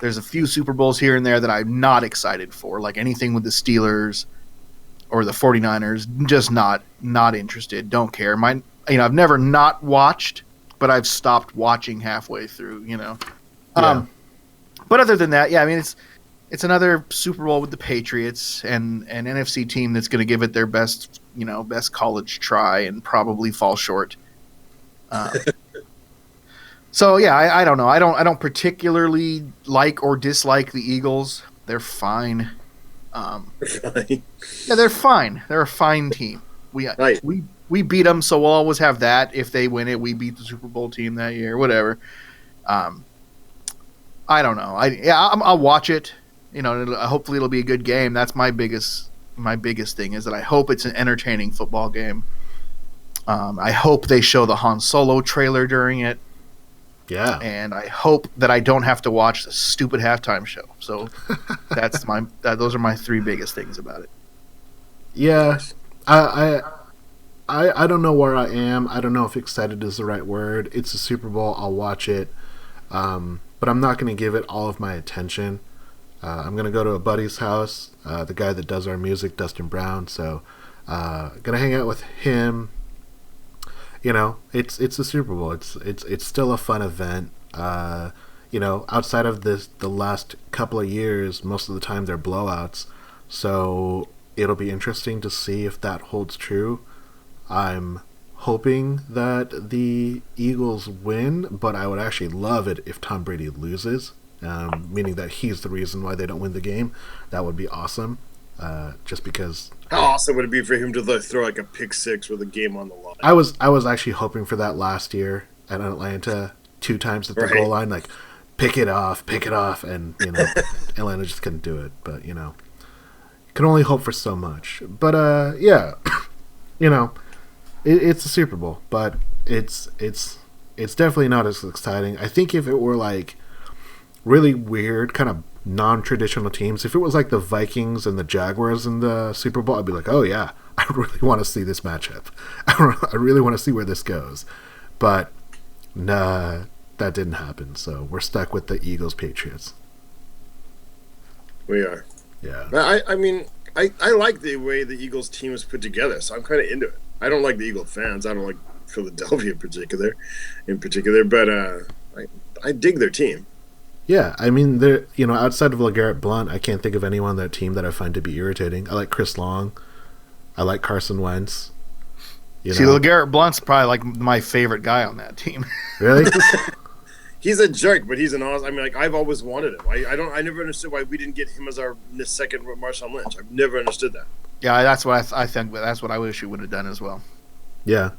there's a few Super Bowls here and there that I'm not excited for, like anything with the Steelers or the 49ers. Just not interested. Don't care. I've never not watched, but I've stopped watching halfway through. Yeah. But other than that, yeah, I mean it's another Super Bowl with the Patriots and an NFC team that's going to give it their best college try and probably fall short. So yeah, I don't know. I don't particularly like or dislike the Eagles. They're fine. Yeah, they're fine. They're a fine team. We beat them, so we'll always have that. If they win it, we beat the Super Bowl team that year. Whatever. I don't know. I'll watch it. Hopefully it'll be a good game. That's my biggest thing is that I hope it's an entertaining football game. I hope they show the Han Solo trailer during it. Yeah. And I hope that I don't have to watch the stupid halftime show. So those are my three biggest things about it. Yeah. I don't know where I am. I don't know if excited is the right word. It's a Super Bowl. I'll watch it. But I'm not going to give it all of my attention. I'm going to go to a buddy's house, the guy that does our music, Dustin Brown. So going to hang out with him. It's a Super Bowl. It's still a fun event. Outside of the last couple of years, most of the time they're blowouts. So it'll be interesting to see if that holds true. I'm hoping that the Eagles win, but I would actually love it if Tom Brady loses, meaning that he's the reason why they don't win the game. That would be awesome. Just because. How awesome would it be for him to throw like a pick six with a game on the line? I was actually hoping for that last year at Atlanta, 2 times at the goal line, like pick it off, and Atlanta just couldn't do it. But can only hope for so much. But yeah, it's a Super Bowl, but it's definitely not as exciting. I think if it were like really weird, kind of non-traditional teams, if it was like the Vikings and the Jaguars in the Super Bowl, I'd be like, oh yeah, I really want to see this matchup. I really want to see where this goes. But nah, that didn't happen. So we're stuck with the Eagles Patriots. We are. Yeah. I mean, I like the way the Eagles team is put together, so I'm kind of into it. I don't like the Eagle fans. I don't like Philadelphia in particular, but I dig their team. Yeah, I mean, they're outside of LeGarrette Blount, I can't think of anyone on that team that I find to be irritating. I like Chris Long. I like Carson Wentz. LeGarrette Blount's probably like my favorite guy on that team. Really? He's a jerk, but he's an awesome. I mean, like I've always wanted him. I never understood why we didn't get him as our second Marshawn Lynch. I've never understood that. Yeah, that's what I think. That's what I wish we would have done as well. Yeah.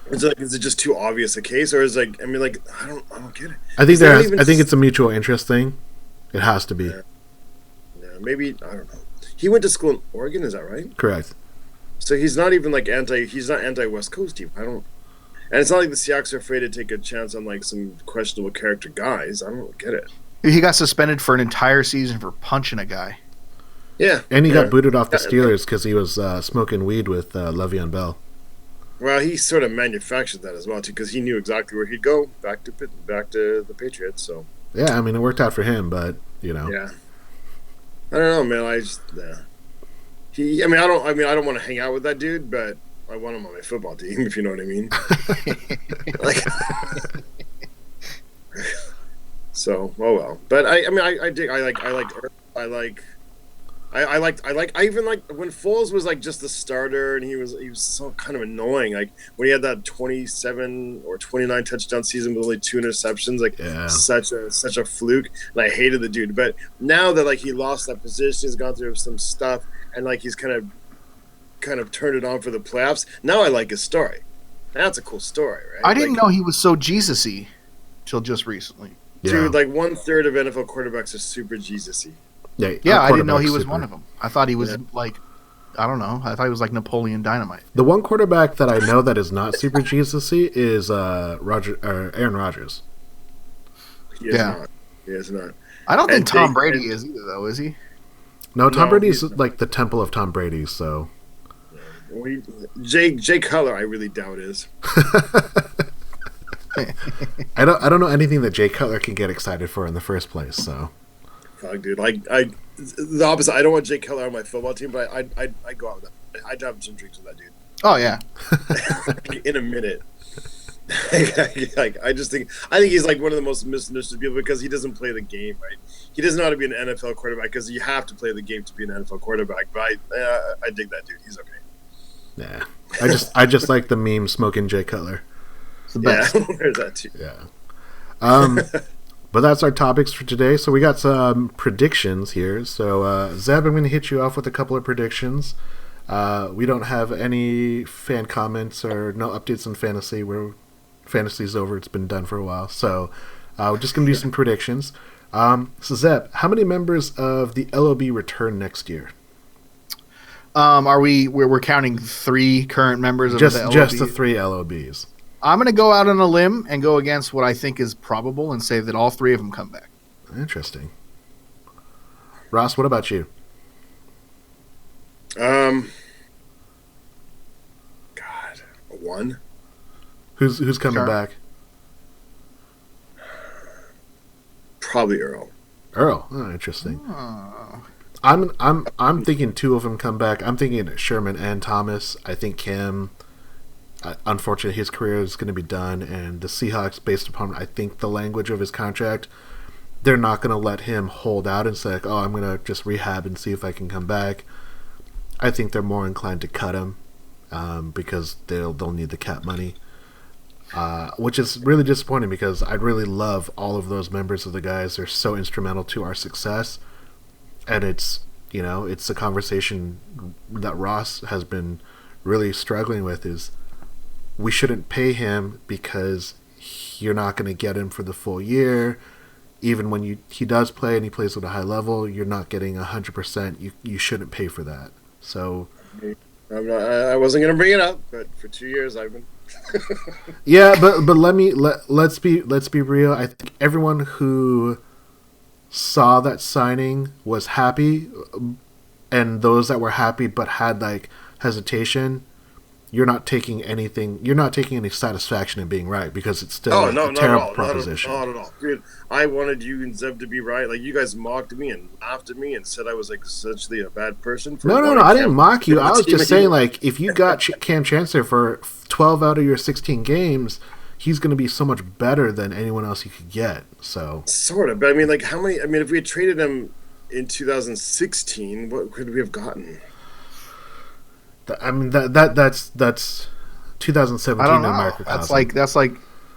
Is it just too obvious a case, or is I don't get it. I think it's a mutual interest thing. It has to be. Yeah, maybe I don't know. He went to school in Oregon, is that right? Correct. So he's not even like he's not anti-West Coast team. And it's not like the Seahawks are afraid to take a chance on like some questionable character guys. I don't get it. He got suspended for an entire season for punching a guy. Yeah. And he got booted off the Steelers because he was smoking weed with Le'Veon Bell. Well, he sort of manufactured that as well too, because he knew exactly where he'd go back to the Patriots. So yeah, I mean it worked out for him, but Yeah, I don't know, man. I don't want to hang out with that dude, but I want him on my football team, if you know what I mean. So, oh well. But I even like when Foles was like just the starter, and he was so kind of annoying. Like when he had that 27 or 29 touchdown season with only 2 interceptions, such a fluke. And I hated the dude. But now that like he lost that position, he's gone through some stuff, and like he's kind of turned it on for the playoffs. Now I like his story. That's a cool story, right? I didn't know he was so Jesus-y till just recently. Dude, like 1/3 of NFL quarterbacks are super Jesus-y. Yeah, I didn't know he was one of them. I thought he was like, I don't know. I thought he was like Napoleon Dynamite. The one quarterback that I know that is not super Jesus-y is Aaron Rodgers. He is not. I don't think Tom Brady is either, though, is he? No, Tom No, Brady's like the temple of Tom Brady, so. Jay Cutler, I really doubt is. I don't know anything that Jay Cutler can get excited for in the first place, so. Fuck, dude. The opposite. I don't want Jay Cutler on my football team, but I'd go out with that. I'd have some drinks with that dude. Oh yeah. In a minute. I think he's like one of the most misunderstood people because he doesn't play the game right. He doesn't know how to be an NFL quarterback because you have to play the game to be an NFL quarterback. But I dig that dude. He's okay. Yeah, I just like the meme smoking Jay Cutler. It's the best. Yeah, there's that too. Yeah. But that's our topics for today. So we got some predictions here. So Zeb, I'm going to hit you off with a couple of predictions. We don't have any fan comments or no updates on fantasy. Fantasy's over. It's been done for a while. So we're just going to do some predictions. So Zeb, how many members of the LOB return next year? We're counting 3 current members of the LOB? Just the 3 LOBs. I'm going to go out on a limb and go against what I think is probable and say that all 3 of them come back. Interesting. Ross, what about you? God, 1. Who's coming back? Probably Earl. Earl. Oh, interesting. Oh. I'm thinking 2 of them come back. I'm thinking Sherman and Thomas. I think Cam, unfortunately, his career is going to be done, and the Seahawks, based upon I think the language of his contract, they're not going to let him hold out and say, like, "Oh, I'm going to just rehab and see if I can come back." I think they're more inclined to cut him because they'll need the cap money, which is really disappointing because I'd really love all of those members of the guys. They're so instrumental to our success. And it's a conversation that Ross has been really struggling with is we shouldn't pay him because you're not going to get him for the full year. Even when he does play and he plays at a high level, you're not getting 100%. You shouldn't pay for that. So I wasn't going to bring it up, but for 2 years I've been. Yeah, but let's be real. I think everyone who saw that signing was happy, and those that were happy but had like hesitation, you're not taking any satisfaction in being right because it's still a terrible proposition. Not at all. Dude, I wanted you and Zeb to be right. Like, you guys mocked me and laughed at me and said I was like essentially a bad person. No, I didn't mock you. I was just saying, like, if you got Cam Chancellor for 12 out of your 16 games, he's going to be so much better than anyone else you could get. So sort of, but I mean, like, how many? I mean, if we had traded him in 2016, what could we have gotten? I mean, that's 2017 I don't know. in microcosm. That's like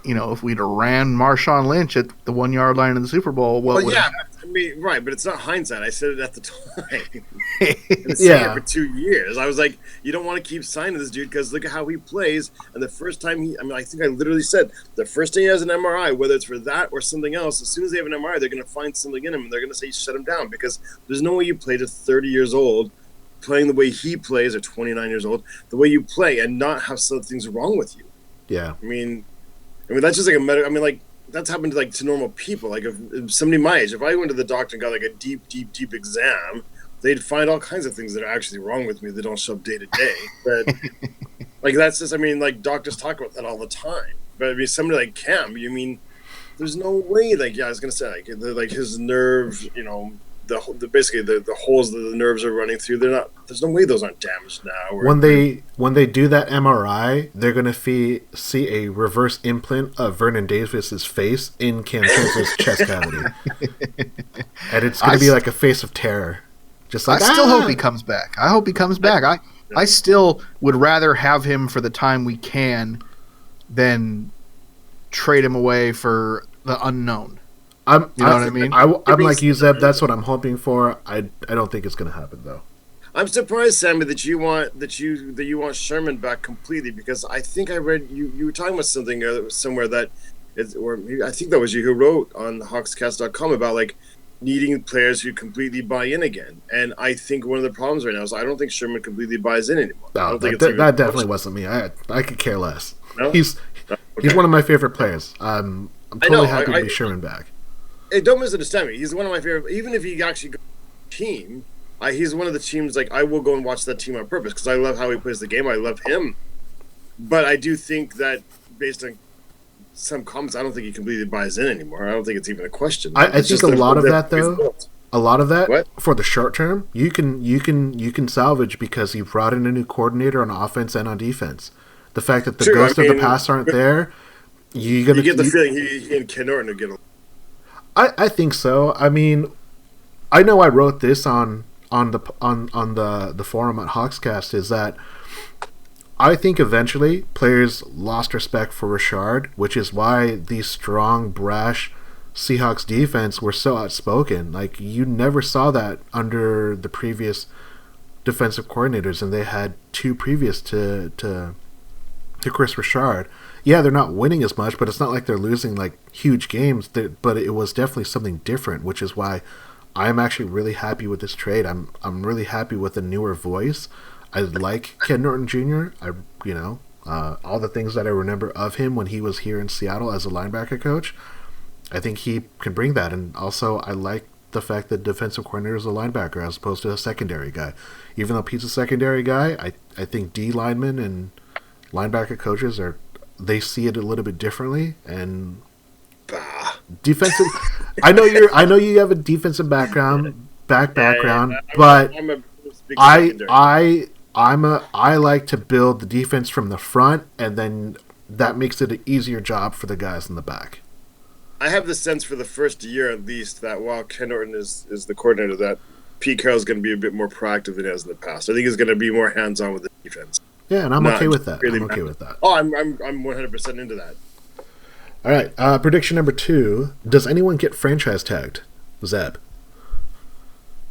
if we'd ran Marshawn Lynch at the 1 yard line in the Super Bowl, what would? Yeah, I mean, right, but it's not hindsight. I said it at the time. It for 2 years. I was like, you don't want to keep signing this dude because look at how he plays. And the first time I think I literally said the first time he has an MRI, whether it's for that or something else, as soon as they have an MRI, they're going to find something in him and they're going to say shut him down because there's no way you play to 30 years old playing the way he plays or 29 years old, the way you play and not have some things wrong with you. Yeah. I mean, that's just like like that's happened to normal people. Like if somebody my age, if I went to the doctor and got like a deep exam, they'd find all kinds of things that are actually wrong with me that don't show up day to day. But like that's just, like doctors talk about that all the time. But I mean, somebody like Cam, there's no way. Like, yeah, I was gonna say like his nerve, basically the holes that the nerves are running through. There's no way those aren't damaged now. When they do that MRI, they're gonna see a reverse implant of Vernon Davis's face in Cam Chancellor's chest cavity, and it's gonna be like a face of terror. Just like I still hope he comes back. I hope he comes back. I still would rather have him for the time we can than trade him away for the unknown. You know what I mean? I'm like you, Zeb. That's what I'm hoping for. I don't think it's going to happen though. I'm surprised, Sammy, that you want Sherman back completely because I think I read you were talking about something somewhere that I think that was you who wrote on Hawkscast.com about like needing players who completely buy in again. And I think one of the problems right now is I don't think Sherman completely buys in anymore. No, that definitely wasn't me. I could care less. No? He's one of my favorite players. I'm totally happy to be Sherman back. Hey, don't misunderstand me. He's one of my favorite. Even if he actually goes to the team, He's one of the teams like I will go and watch that team on purpose because I love how he plays the game. I love him, but I do think that based on some comments, I don't think he completely buys in anymore. I don't think it's even a question. I think a lot of that though. Result. A lot of that What? for the short term, you can salvage because you brought in a new coordinator on offense and on defense. The fact that the True, ghosts of the past aren't there, You get the feeling he and Ken Norton would get. I think so. I mean, I know I wrote this on the forum at Hawkscast is that I think eventually players lost respect for Richard, which is why these strong, brash Seahawks defense were so outspoken. Like, you never saw that under the previous defensive coordinators, and they had two previous to Chris Richard. Yeah, they're not winning as much, but it's not like they're losing like huge games. But it was definitely something different, which is why I'm actually really happy with this trade. I'm really happy with the newer voice. I like Ken Norton Jr. All the things that I remember of him when he was here in Seattle as a linebacker coach. I think he can bring that, and also I like the fact that defensive coordinator is a linebacker as opposed to a secondary guy. Even though Pete's a secondary guy, I think D linemen and linebacker coaches they see it a little bit differently, and defensive. I know you have a defensive background, but I'm a big secondary. I like to build the defense from the front, and then that makes it an easier job for the guys in the back. I have the sense for the first year at least that while Ken Norton is the coordinator, that Pete Carroll's going to be a bit more proactive than he has in the past. I think he's going to be more hands-on with the defense. Yeah, and I'm okay with that. I'm okay with that. Oh, I'm 100% into that. All right, prediction number 2. Does anyone get franchise tagged? Zeb?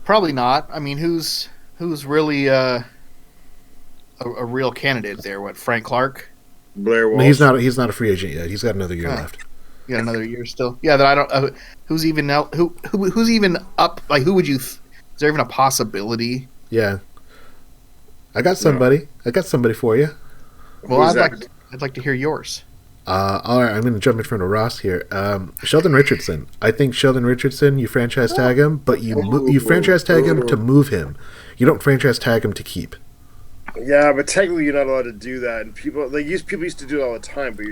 Probably not. I mean, who's really a real candidate there? What, Frank Clark? Blair Walsh. He's not a free agent yet. He's got another year left. You got another year still. Yeah, that I don't. Who's even now? Who's even up? Like, who would you? Is there even a possibility? Yeah, I got somebody. No. I got somebody for you. Well, I'd like to hear yours. All right, I'm going to jump in front of Ross here. Sheldon Richardson. I think Sheldon Richardson. You franchise tag him, but you franchise tag him to move him. You don't franchise tag him to keep. Yeah, but technically you're not allowed to do that, and people used to do it all the time, but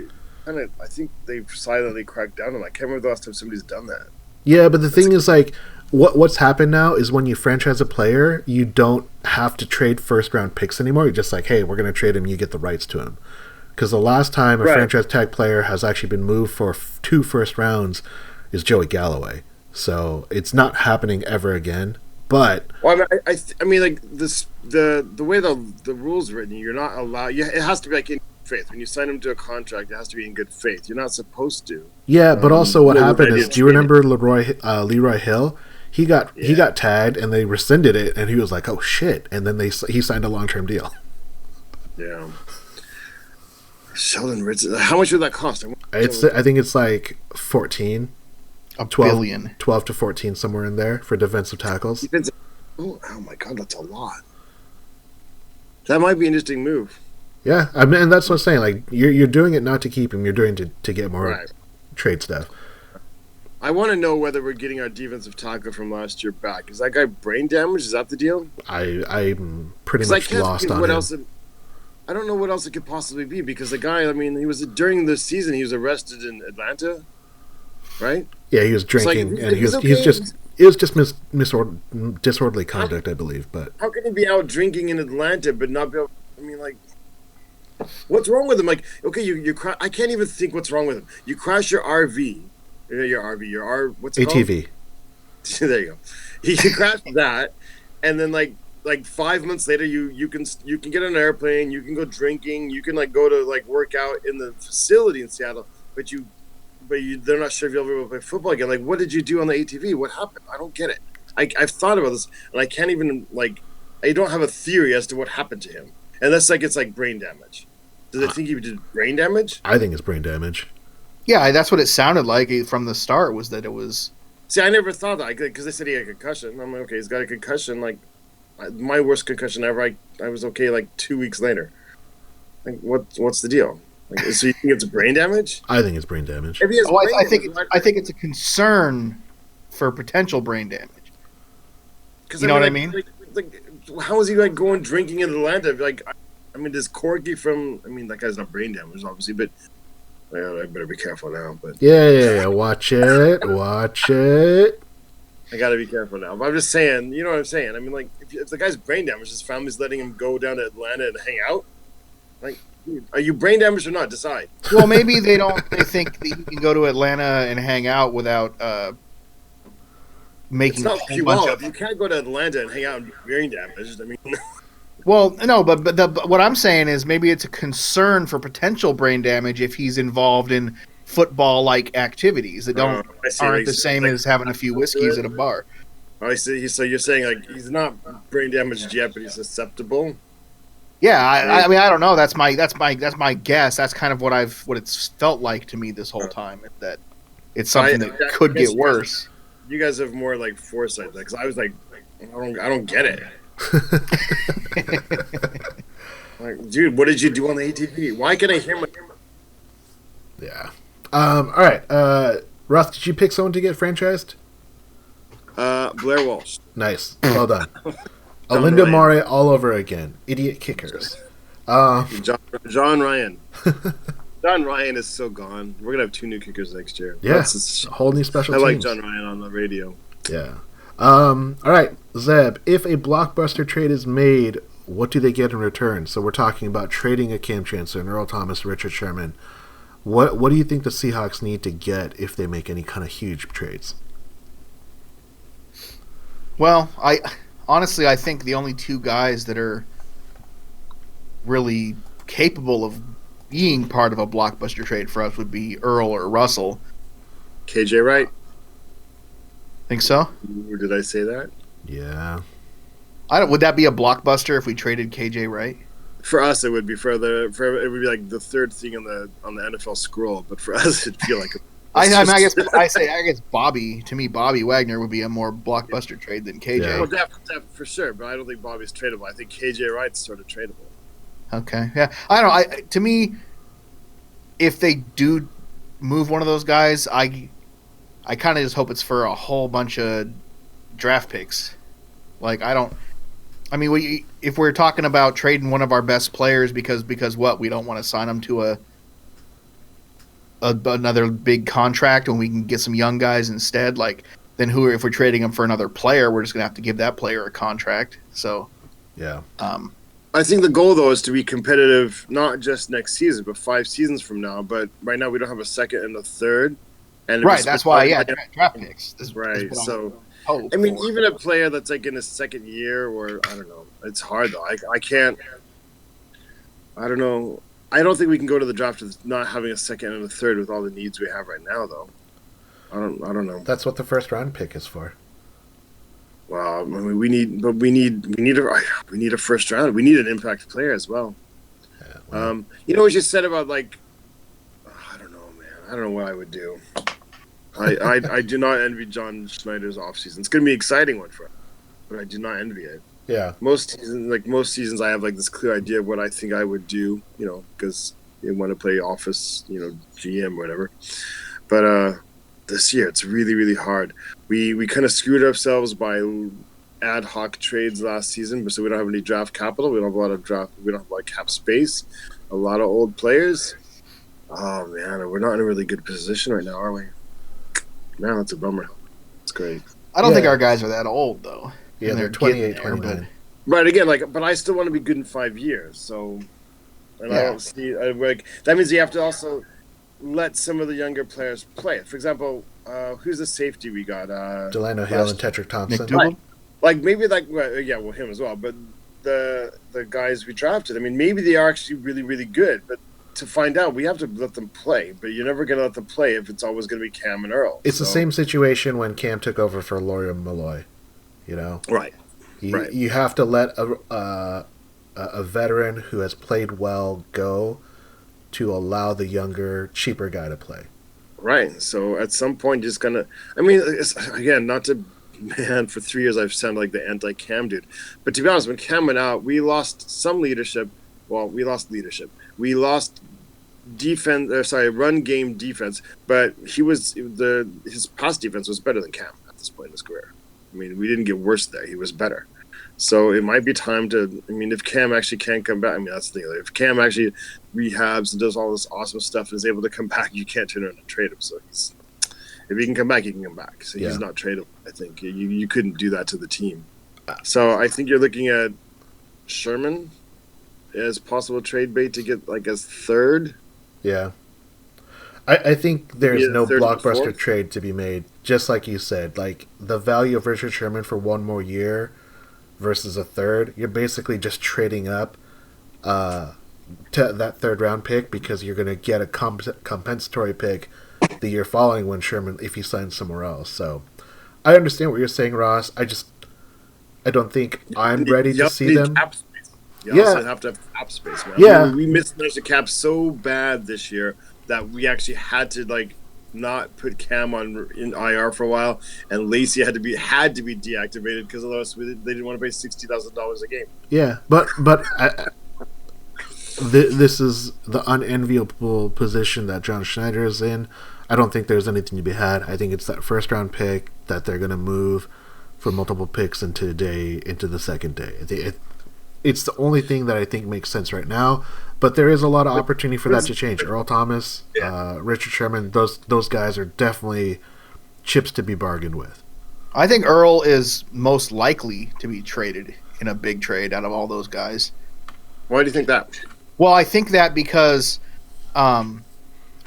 I think they've silently cracked down on that. I can't remember the last time somebody's done that. Yeah, but the thing is, like, what's happened now is when you franchise a player, you don't have to trade first-round picks anymore. You're just like, hey, we're going to trade him, you get the rights to him. Because the last time a franchise tag player has actually been moved for 2 first rounds is Joey Galloway. So it's not happening ever again. But I mean, like this, the way the rules are written, you're not allowed. It has to be like in faith. When you sign him to a contract, it has to be in good faith. You're not supposed to. Yeah, but also what happened is, do you remember Leroy Hill? He got tagged and they rescinded it, and he was like, "Oh shit!" And then he signed a long-term deal. Yeah. Sheldon Richardson. How much would that cost? I think it's like 14. 12 billion. 12 to 14, somewhere in there for defensive tackles. Oh my god, that's a lot. That might be an interesting move. Yeah, I mean, and that's what I'm saying. Like, you're doing it not to keep him. You're doing it to get more trade stuff. I want to know whether we're getting our defensive tackle from last year back. Is that guy brain damaged? Is that the deal? I'm pretty much lost on him. I don't know what else it could possibly be, because the guy, I mean, he was during the season, he was arrested in Atlanta, right? Yeah, he was drinking, and it was just disorderly conduct, I believe. But how can he be out drinking in Atlanta but not be able? I mean, like, what's wrong with him? Like, okay, I can't even think what's wrong with him. You crash your RV, what's it ATV. Called? There you go. You crash that, and then like 5 months later, you can get on an airplane, you can go drinking, you can like go to like work out in the facility in Seattle, but they're not sure if you'll ever be able to play football again. Like, what did you do on the ATV? What happened? I don't get it. I've thought about this, and I can't even I don't have a theory as to what happened to him, unless it's like brain damage. Do they think he did brain damage? I think it's brain damage. Yeah, that's what it sounded like from the start. Was that it was? See, I never thought that, because they said he had a concussion. I'm like, okay, he's got a concussion. Like, my worst concussion ever. I was okay like 2 weeks later. Like, what's the deal? Like, so you think it's brain damage? I think it's brain damage. I think it's a concern for potential brain damage. You know what I mean? Like, like, how is he like going drinking in Atlanta? Like, I mean, does Corky from? I mean, that guy's not brain damaged, obviously, but well, I better be careful now. But Yeah. Watch it. I gotta be careful now. But I'm just saying, you know what I'm saying? I mean, like, if the guy's brain damaged, his family's letting him go down to Atlanta and hang out. Like, dude, are you brain damaged or not? Decide. Well, maybe they think that you can go to Atlanta and hang out without making It's not a whole you bunch all. of. You can't go to Atlanta and hang out and be brain damaged. I mean, Well, no, but what I'm saying is maybe it's a concern for potential brain damage if he's involved in football-like activities that aren't the same as having a few whiskeys at a bar. I see. So you're saying like he's not brain damaged yet, but he's susceptible. Yeah, I mean I don't know. That's my guess. That's kind of what it's felt like to me this whole time. That it's something that could get worse. You guys have more like foresight, because I was like, I don't get it. Like, dude, what did you do on the ATV? Why can I hear my? Yeah. All right. Russ, did you pick someone to get franchised? Blair Walsh. Nice. Well done. Alinda Mare all over again. Idiot kickers. John Ryan. John Ryan is so gone. We're gonna have 2 new kickers next year. Yeah, a whole new special teams. I like John Ryan on the radio. Yeah. All right, Zeb. If a blockbuster trade is made, what do they get in return? So we're talking about trading a Cam Chancellor, and Earl Thomas, Richard Sherman. What do you think the Seahawks need to get if they make any kind of huge trades? Well, I think the only 2 guys that are really capable of being part of a blockbuster trade for us would be Earl or Russell. KJ Wright. Think so? Or did I say that? Yeah. Would that be a blockbuster if we traded KJ Wright? For us, it would be it would be like the 3rd thing on the NFL scroll. But for us, it'd feel like. I guess Bobby Wagner would be a more blockbuster trade than KJ. Yeah. Well, that for sure, but I don't think Bobby's tradable. I think KJ Wright's sort of tradable. Okay, yeah, I don't know. To me, if they do move one of those guys, I kind of just hope it's for a whole bunch of draft picks. Like if we're talking about trading one of our best players because what, we don't want to sign them to another big contract when we can get some young guys instead, like then if we're trading them for another player, we're just gonna have to give that player a contract. So yeah. I think the goal, though, is to be competitive, not just next season, but 5 seasons from now. But right now, we don't have a 2nd and a 3rd. And right, that's why, draft picks. Right, so, I mean, even a player that's like in his 2nd year, or I don't know, it's hard, though. I can't, I don't know. I don't think we can go to the draft with not having a 2nd and a 3rd with all the needs we have right now, though. I don't know. That's what the 1st round pick is for. Well, I mean, we need a 1st round. We need an impact player as well. Yeah, well. You know what you said about like, I don't know, man. I don't know what I would do. I do not envy John Schneider's offseason. It's going to be an exciting one for him, but I do not envy it. Yeah. Most seasons, I have like this clear idea of what I think I would do. You know, because they want to play office, GM or whatever. But this year, it's really, really hard. We kind of screwed ourselves by ad hoc trades last season, but so we don't have any draft capital. We don't have a lot of cap space. A lot of old players. Oh man, we're not in a really good position right now, are we? Man, that's a bummer. It's great. I don't think our guys are that old though. Yeah, they're 28, 29. But again, but I still want to be good in 5 years. So, I don't see. That means you have to also let some of the younger players play. For example, who's the safety we got? Delano Hale and Tetrick Thompson. Right. Like maybe him as well. But the guys we drafted, I mean, maybe they are actually really, really good. But to find out, we have to let them play. But you're never going to let them play if it's always going to be Cam and Earl. It's the same situation when Cam took over for Laurie Malloy. Right. You have to let a veteran who has played well go to allow the younger, cheaper guy to play. Right. So at some point, just gonna. I mean, again, not to. Man, for 3 years I've sounded like the anti-Cam dude. But to be honest, when Cam went out, we lost some leadership. Well, we lost leadership. We lost run game defense. But his pass defense was better than Cam at this point in his career. I mean, we didn't get worse there. He was better. So it might be time to. I mean, if Cam actually can come back, I mean that's the thing. Like, if Cam actually rehabs and does all this awesome stuff and is able to come back, you can't turn around and trade him. So if he can come back, he can come back. So he's not tradable. I think you couldn't do that to the team. So I think you're looking at Sherman as possible trade bait to get like as third. Yeah. I think there's no third and blockbuster fourth. trade to be made. Just like you said, like the value of Richard Sherman for one more year versus a third, you're basically just trading up to that third round pick because you're going to get a compensatory pick the year following when Sherman, if he signs somewhere else. So I understand what you're saying, Ross. I don't think I'm ready to see them. Cap space. You Yeah. also have to have cap space, man. Yeah. We mismanaged the cap so bad this year that we actually had to like not put Cam in IR for a while, and Lacey had to be deactivated because otherwise they didn't want to pay $60,000 a game. Yeah, but this is the unenviable position that John Schneider is in. I don't think there's anything to be had. I think it's that first round pick that they're going to move for multiple picks into the second day. It's the only thing that I think makes sense right now. But there is a lot of opportunity for that to change. Earl Thomas, Richard Sherman, those guys are definitely chips to be bargained with. I think Earl is most likely to be traded in a big trade out of all those guys. Why do you think that? Well, I think that because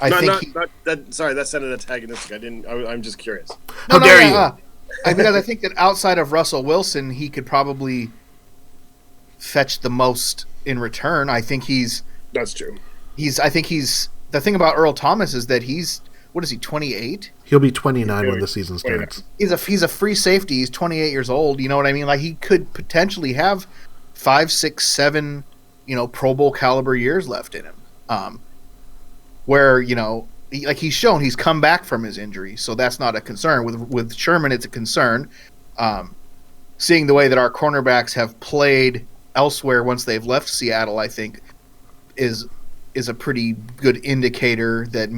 Sorry, that sounded antagonistic. I'm just curious. How dare you? Because I think that outside of Russell Wilson, he could probably fetch the most in return. I think That's true. the thing about Earl Thomas is that he's, what is he, 28? He'll be 29 when the season starts. He's a free safety. He's 28 years old. You know what I mean? Like he could potentially have 5, 6, 7, Pro Bowl caliber years left in him. Where he's shown he's come back from his injury, so that's not a concern. With Sherman, it's a concern. Seeing the way that our cornerbacks have played elsewhere once they've left Seattle, I think is a pretty good indicator that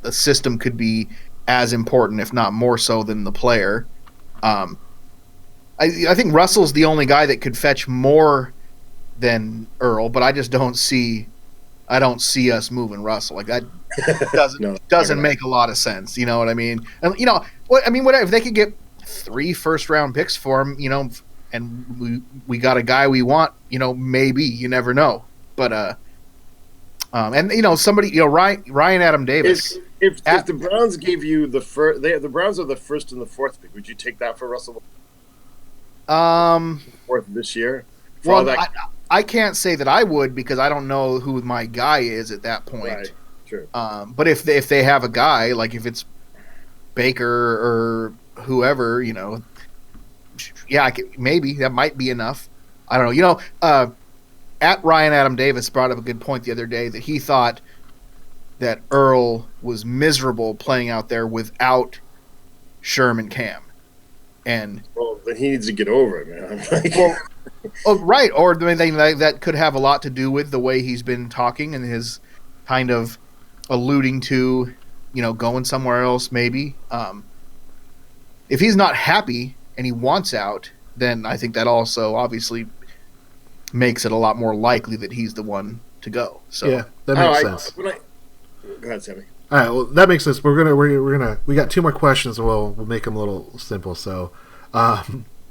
a system could be as important, if not more so, than the player. I think Russell's the only guy that could fetch more than Earl, but I just don't see us moving Russell. Like that doesn't make a lot of sense. You know what I mean? And whatever, if they could get 3 first-round picks for him, and we got a guy we want, maybe, you never know. But somebody, Ryan Adam Davis. If the Browns gave you the first, the Browns are the first and the fourth pick. Would you take that for Russell? Fourth this year. Well, I can't say that I would because I don't know who my guy is at that point. Right. True. But if they have a guy, like if it's Baker or whoever, maybe that might be enough. I don't know. At Ryan Adam Davis brought up a good point the other day that he thought that Earl was miserable playing out there without Sherman Cam. And well, then he needs to get over it, man. Right. Or that could have a lot to do with the way he's been talking and his kind of alluding to, going somewhere else maybe. If he's not happy and he wants out, then I think that also obviously makes it a lot more likely that he's the one to go. So yeah, that makes sense. Go ahead, Sammy. All right, well, that makes sense. We got 2 more questions, and we'll make them a little simple. So,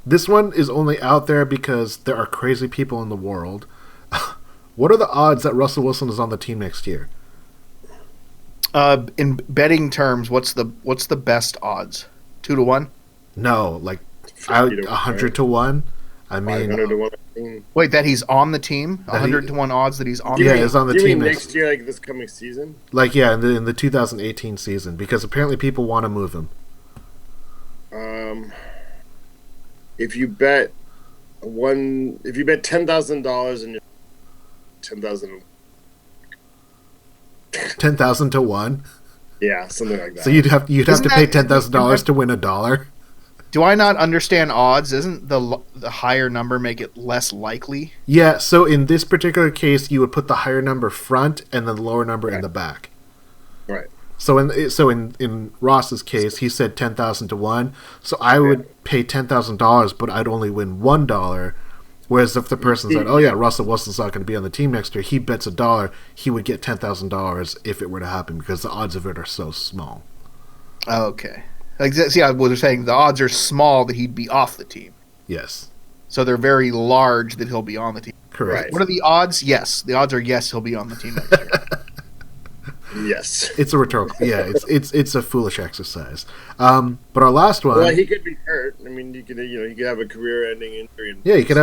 this one is only out there because there are crazy people in the world. What are the odds that Russell Wilson is on the team next year? In betting terms, what's the best odds? 2 to 1? No, like 100 to 1. I mean, 500 to 1. Wait, that he's on the team? 100 to 1 odds that he's on the team? Yeah, he's on the team next year, like this coming season? Like, yeah, in the 2018 season, because apparently people want to move him. If you bet $10,000 and you're 10,000 10,000 to 1. Yeah, something like that. So you'd have to pay $10,000 to win $1. Do I not understand odds? Isn't the higher number make it less likely? Yeah, so in this particular case, you would put the higher number front and then the lower number in the back. Right. in Ross's case, he said 10,000 to 1. So I would pay $10,000, but I'd only win $1. Whereas if the person said, "Oh yeah, Russell Wilson's not going to be on the team next year," he bets $1, he would get $10,000 if it were to happen because the odds of it are so small. Okay. Like, see, what they're saying, the odds are small that he'd be off the team. Yes. So they're very large that he'll be on the team. Correct. Right. What are the odds? Yes. The odds are yes, he'll be on the team next year. Yes. It's a rhetorical. Yeah, it's a foolish exercise. But our last one. Well, he could be hurt. I mean, he could have a career-ending injury. Yeah, he could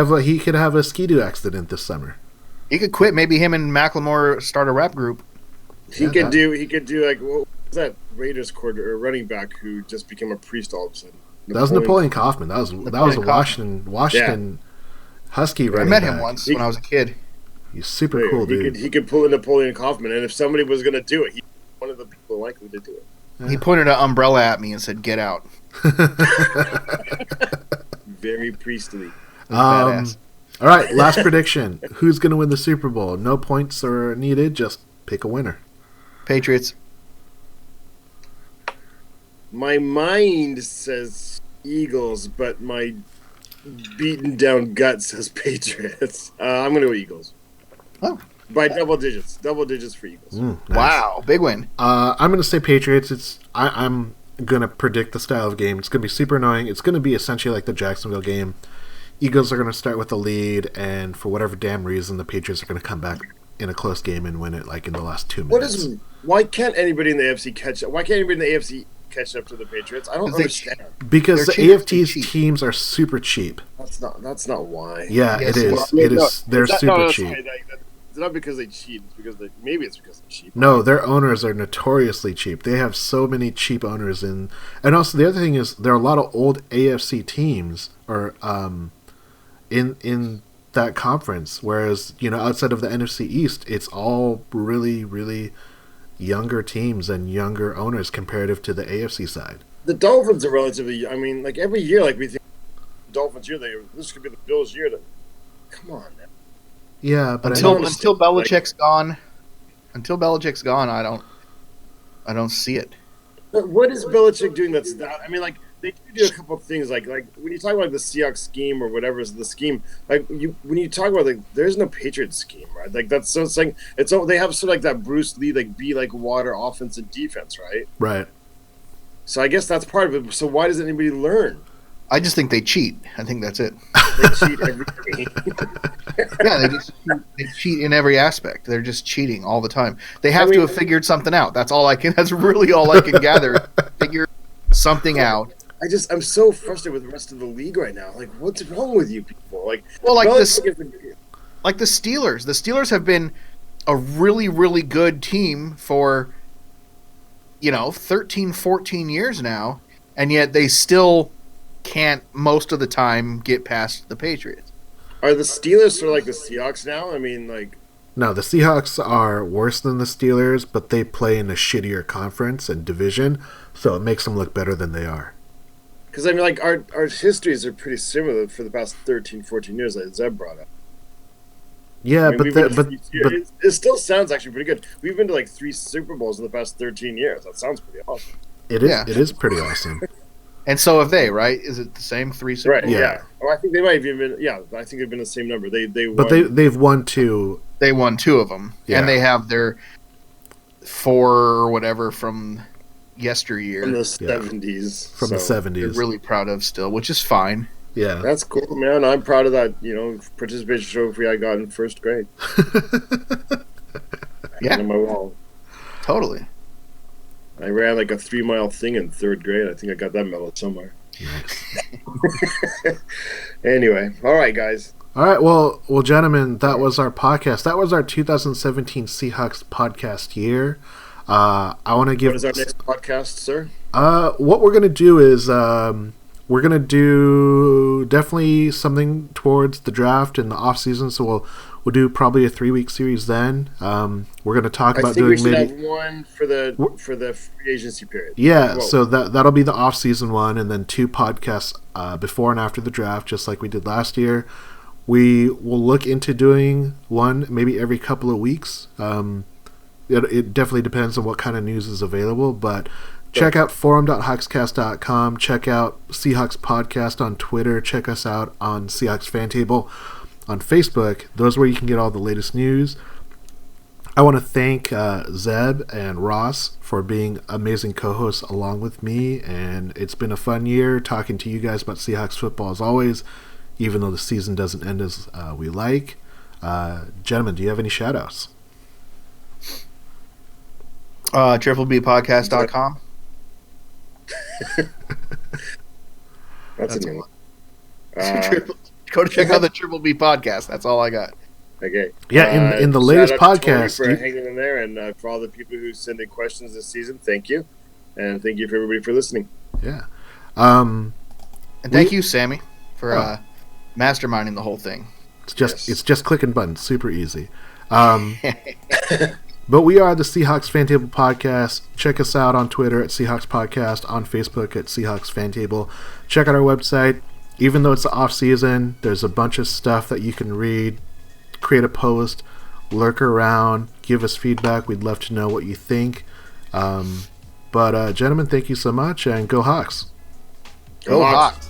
have a skidoo accident this summer. He could quit. Maybe him and Macklemore start a rap group. He could do like what was that Raiders quarter or running back who just became a priest all of a sudden? That was Napoleon Kaufman. That was a Washington Husky running back. I met him once when I was a kid. He's super cool, dude. He could pull a Napoleon Kaufman, and if somebody was going to do it, he's one of the people likely to do it. He pointed an umbrella at me and said, "Get out." Very priestly. All right, last prediction. Who's going to win the Super Bowl? No points are needed. Just pick a winner. Patriots. My mind says Eagles, but my beaten down gut says Patriots. I'm going to go Eagles. Oh. By double digits. Double digits for Eagles. Nice. Wow, big win. I'm going to say Patriots. I'm going to predict the style of game. It's going to be super annoying. It's going to be essentially like the Jacksonville game. Eagles are going to start with the lead, and for whatever damn reason, the Patriots are going to come back in a close game and win it like in the last 2 minutes. Why can't anybody in the AFC catch up? Why can't anybody in the AFC catch up to the Patriots? I don't understand. Because the AFC's teams are super cheap. That's not why. Yeah, Yes, it is. well, It is. They're super cheap. It's not because they cheat. It's because maybe it's because they're cheap. No, their owners are notoriously cheap. They have so many cheap owners and also the other thing is there are a lot of old AFC teams or in that conference, whereas outside of the NFC East, it's all really, really younger teams and younger owners comparative to the AFC side. The Dolphins are relatively. I mean, like every year, like we think Dolphins year, this could be the Bills year. Come on, man. Yeah, but until Belichick's gone, I don't see it. But what is Belichick doing that's that? I mean, like they do a couple of things, like when you talk about the Seahawks scheme or whatever is the scheme, like when you talk about there's no Patriots scheme, right? Like that's so it's like they have sort of like that Bruce Lee like be like water offense and defense, right? Right. So I guess that's part of it. So why doesn't anybody learn? I just think they cheat. I think that's it. They cheat every game. Yeah, they cheat in every aspect. They're just cheating all the time. They have to have figured something out. That's really all I can gather. Figure something out. I'm so frustrated with the rest of the league right now. Like, what's wrong with you people? Like the Steelers. The Steelers have been a really, really good team for 13, 14 years now, and yet they still can't most of the time get past the Patriots. Are the Steelers sort of like the Seahawks now? I mean, like... No, the Seahawks are worse than the Steelers, but they play in a shittier conference and division, so it makes them look better than they are. Because, I mean, like, our histories are pretty similar for the past 13, 14 years, like Zeb brought up. Yeah, I mean, but it still sounds actually pretty good. We've been to, like, 3 Super Bowls in the past 13 years. That sounds pretty awesome. It is pretty awesome. And so have they, right? Is it the same 3 Super Right, Bowls? yeah. Oh, I think they might have even been... Yeah, I think they've been the same number. They've won 2. They won 2 of them. Yeah. And they have their 4 or whatever from yesteryear. From the 70s. From the 70s. They're really proud of still, which is fine. Yeah. That's cool, man. I'm proud of that, participation trophy I got in first grade. Yeah. On my wall. Totally. I ran like a 3-mile thing in 3rd grade. I think I got that medal somewhere. Anyway, all right, guys. All right, well, gentlemen, that was our podcast. That was our 2017 Seahawks podcast year. I want to give. What is our next podcast, sir? What we're gonna do is we're gonna do definitely something towards the draft and the off season. So we'll do probably a 3-week series then. We're gonna talk about doing maybe have one for the free agency period. Yeah, so that'll be the off season one, and then 2 podcasts before and after the draft, just like we did last year. We will look into doing one maybe every couple of weeks. it definitely depends on what kind of news is available, but check out forum.hawkscast.com. Check out Seahawks Podcast on Twitter. Check us out on Seahawks FanTable on Facebook. Those are where you can get all the latest news. I want to thank Zeb and Ross for being amazing co-hosts along with me, and it's been a fun year talking to you guys about Seahawks football as always, even though the season doesn't end as we like. Gentlemen, do you have any shout-outs? TripleBpodcast.com. That's a new one. Go to check out the Triple B podcast. That's all I got. Okay. Yeah, in the latest shout out to podcast, Tony for hanging in there, and for all the people who send in questions this season, thank you, and thank you for everybody for listening. Yeah. And thank you, Sammy, for masterminding the whole thing. It's just clicking buttons, super easy. But we are the Seahawks FanTable Podcast. Check us out on Twitter at Seahawks Podcast, on Facebook at Seahawks FanTable. Check out our website. Even though it's the off season, there's a bunch of stuff that you can read. Create a post, lurk around, give us feedback. We'd love to know what you think. But gentlemen, thank you so much, and go Hawks. Go Hawks.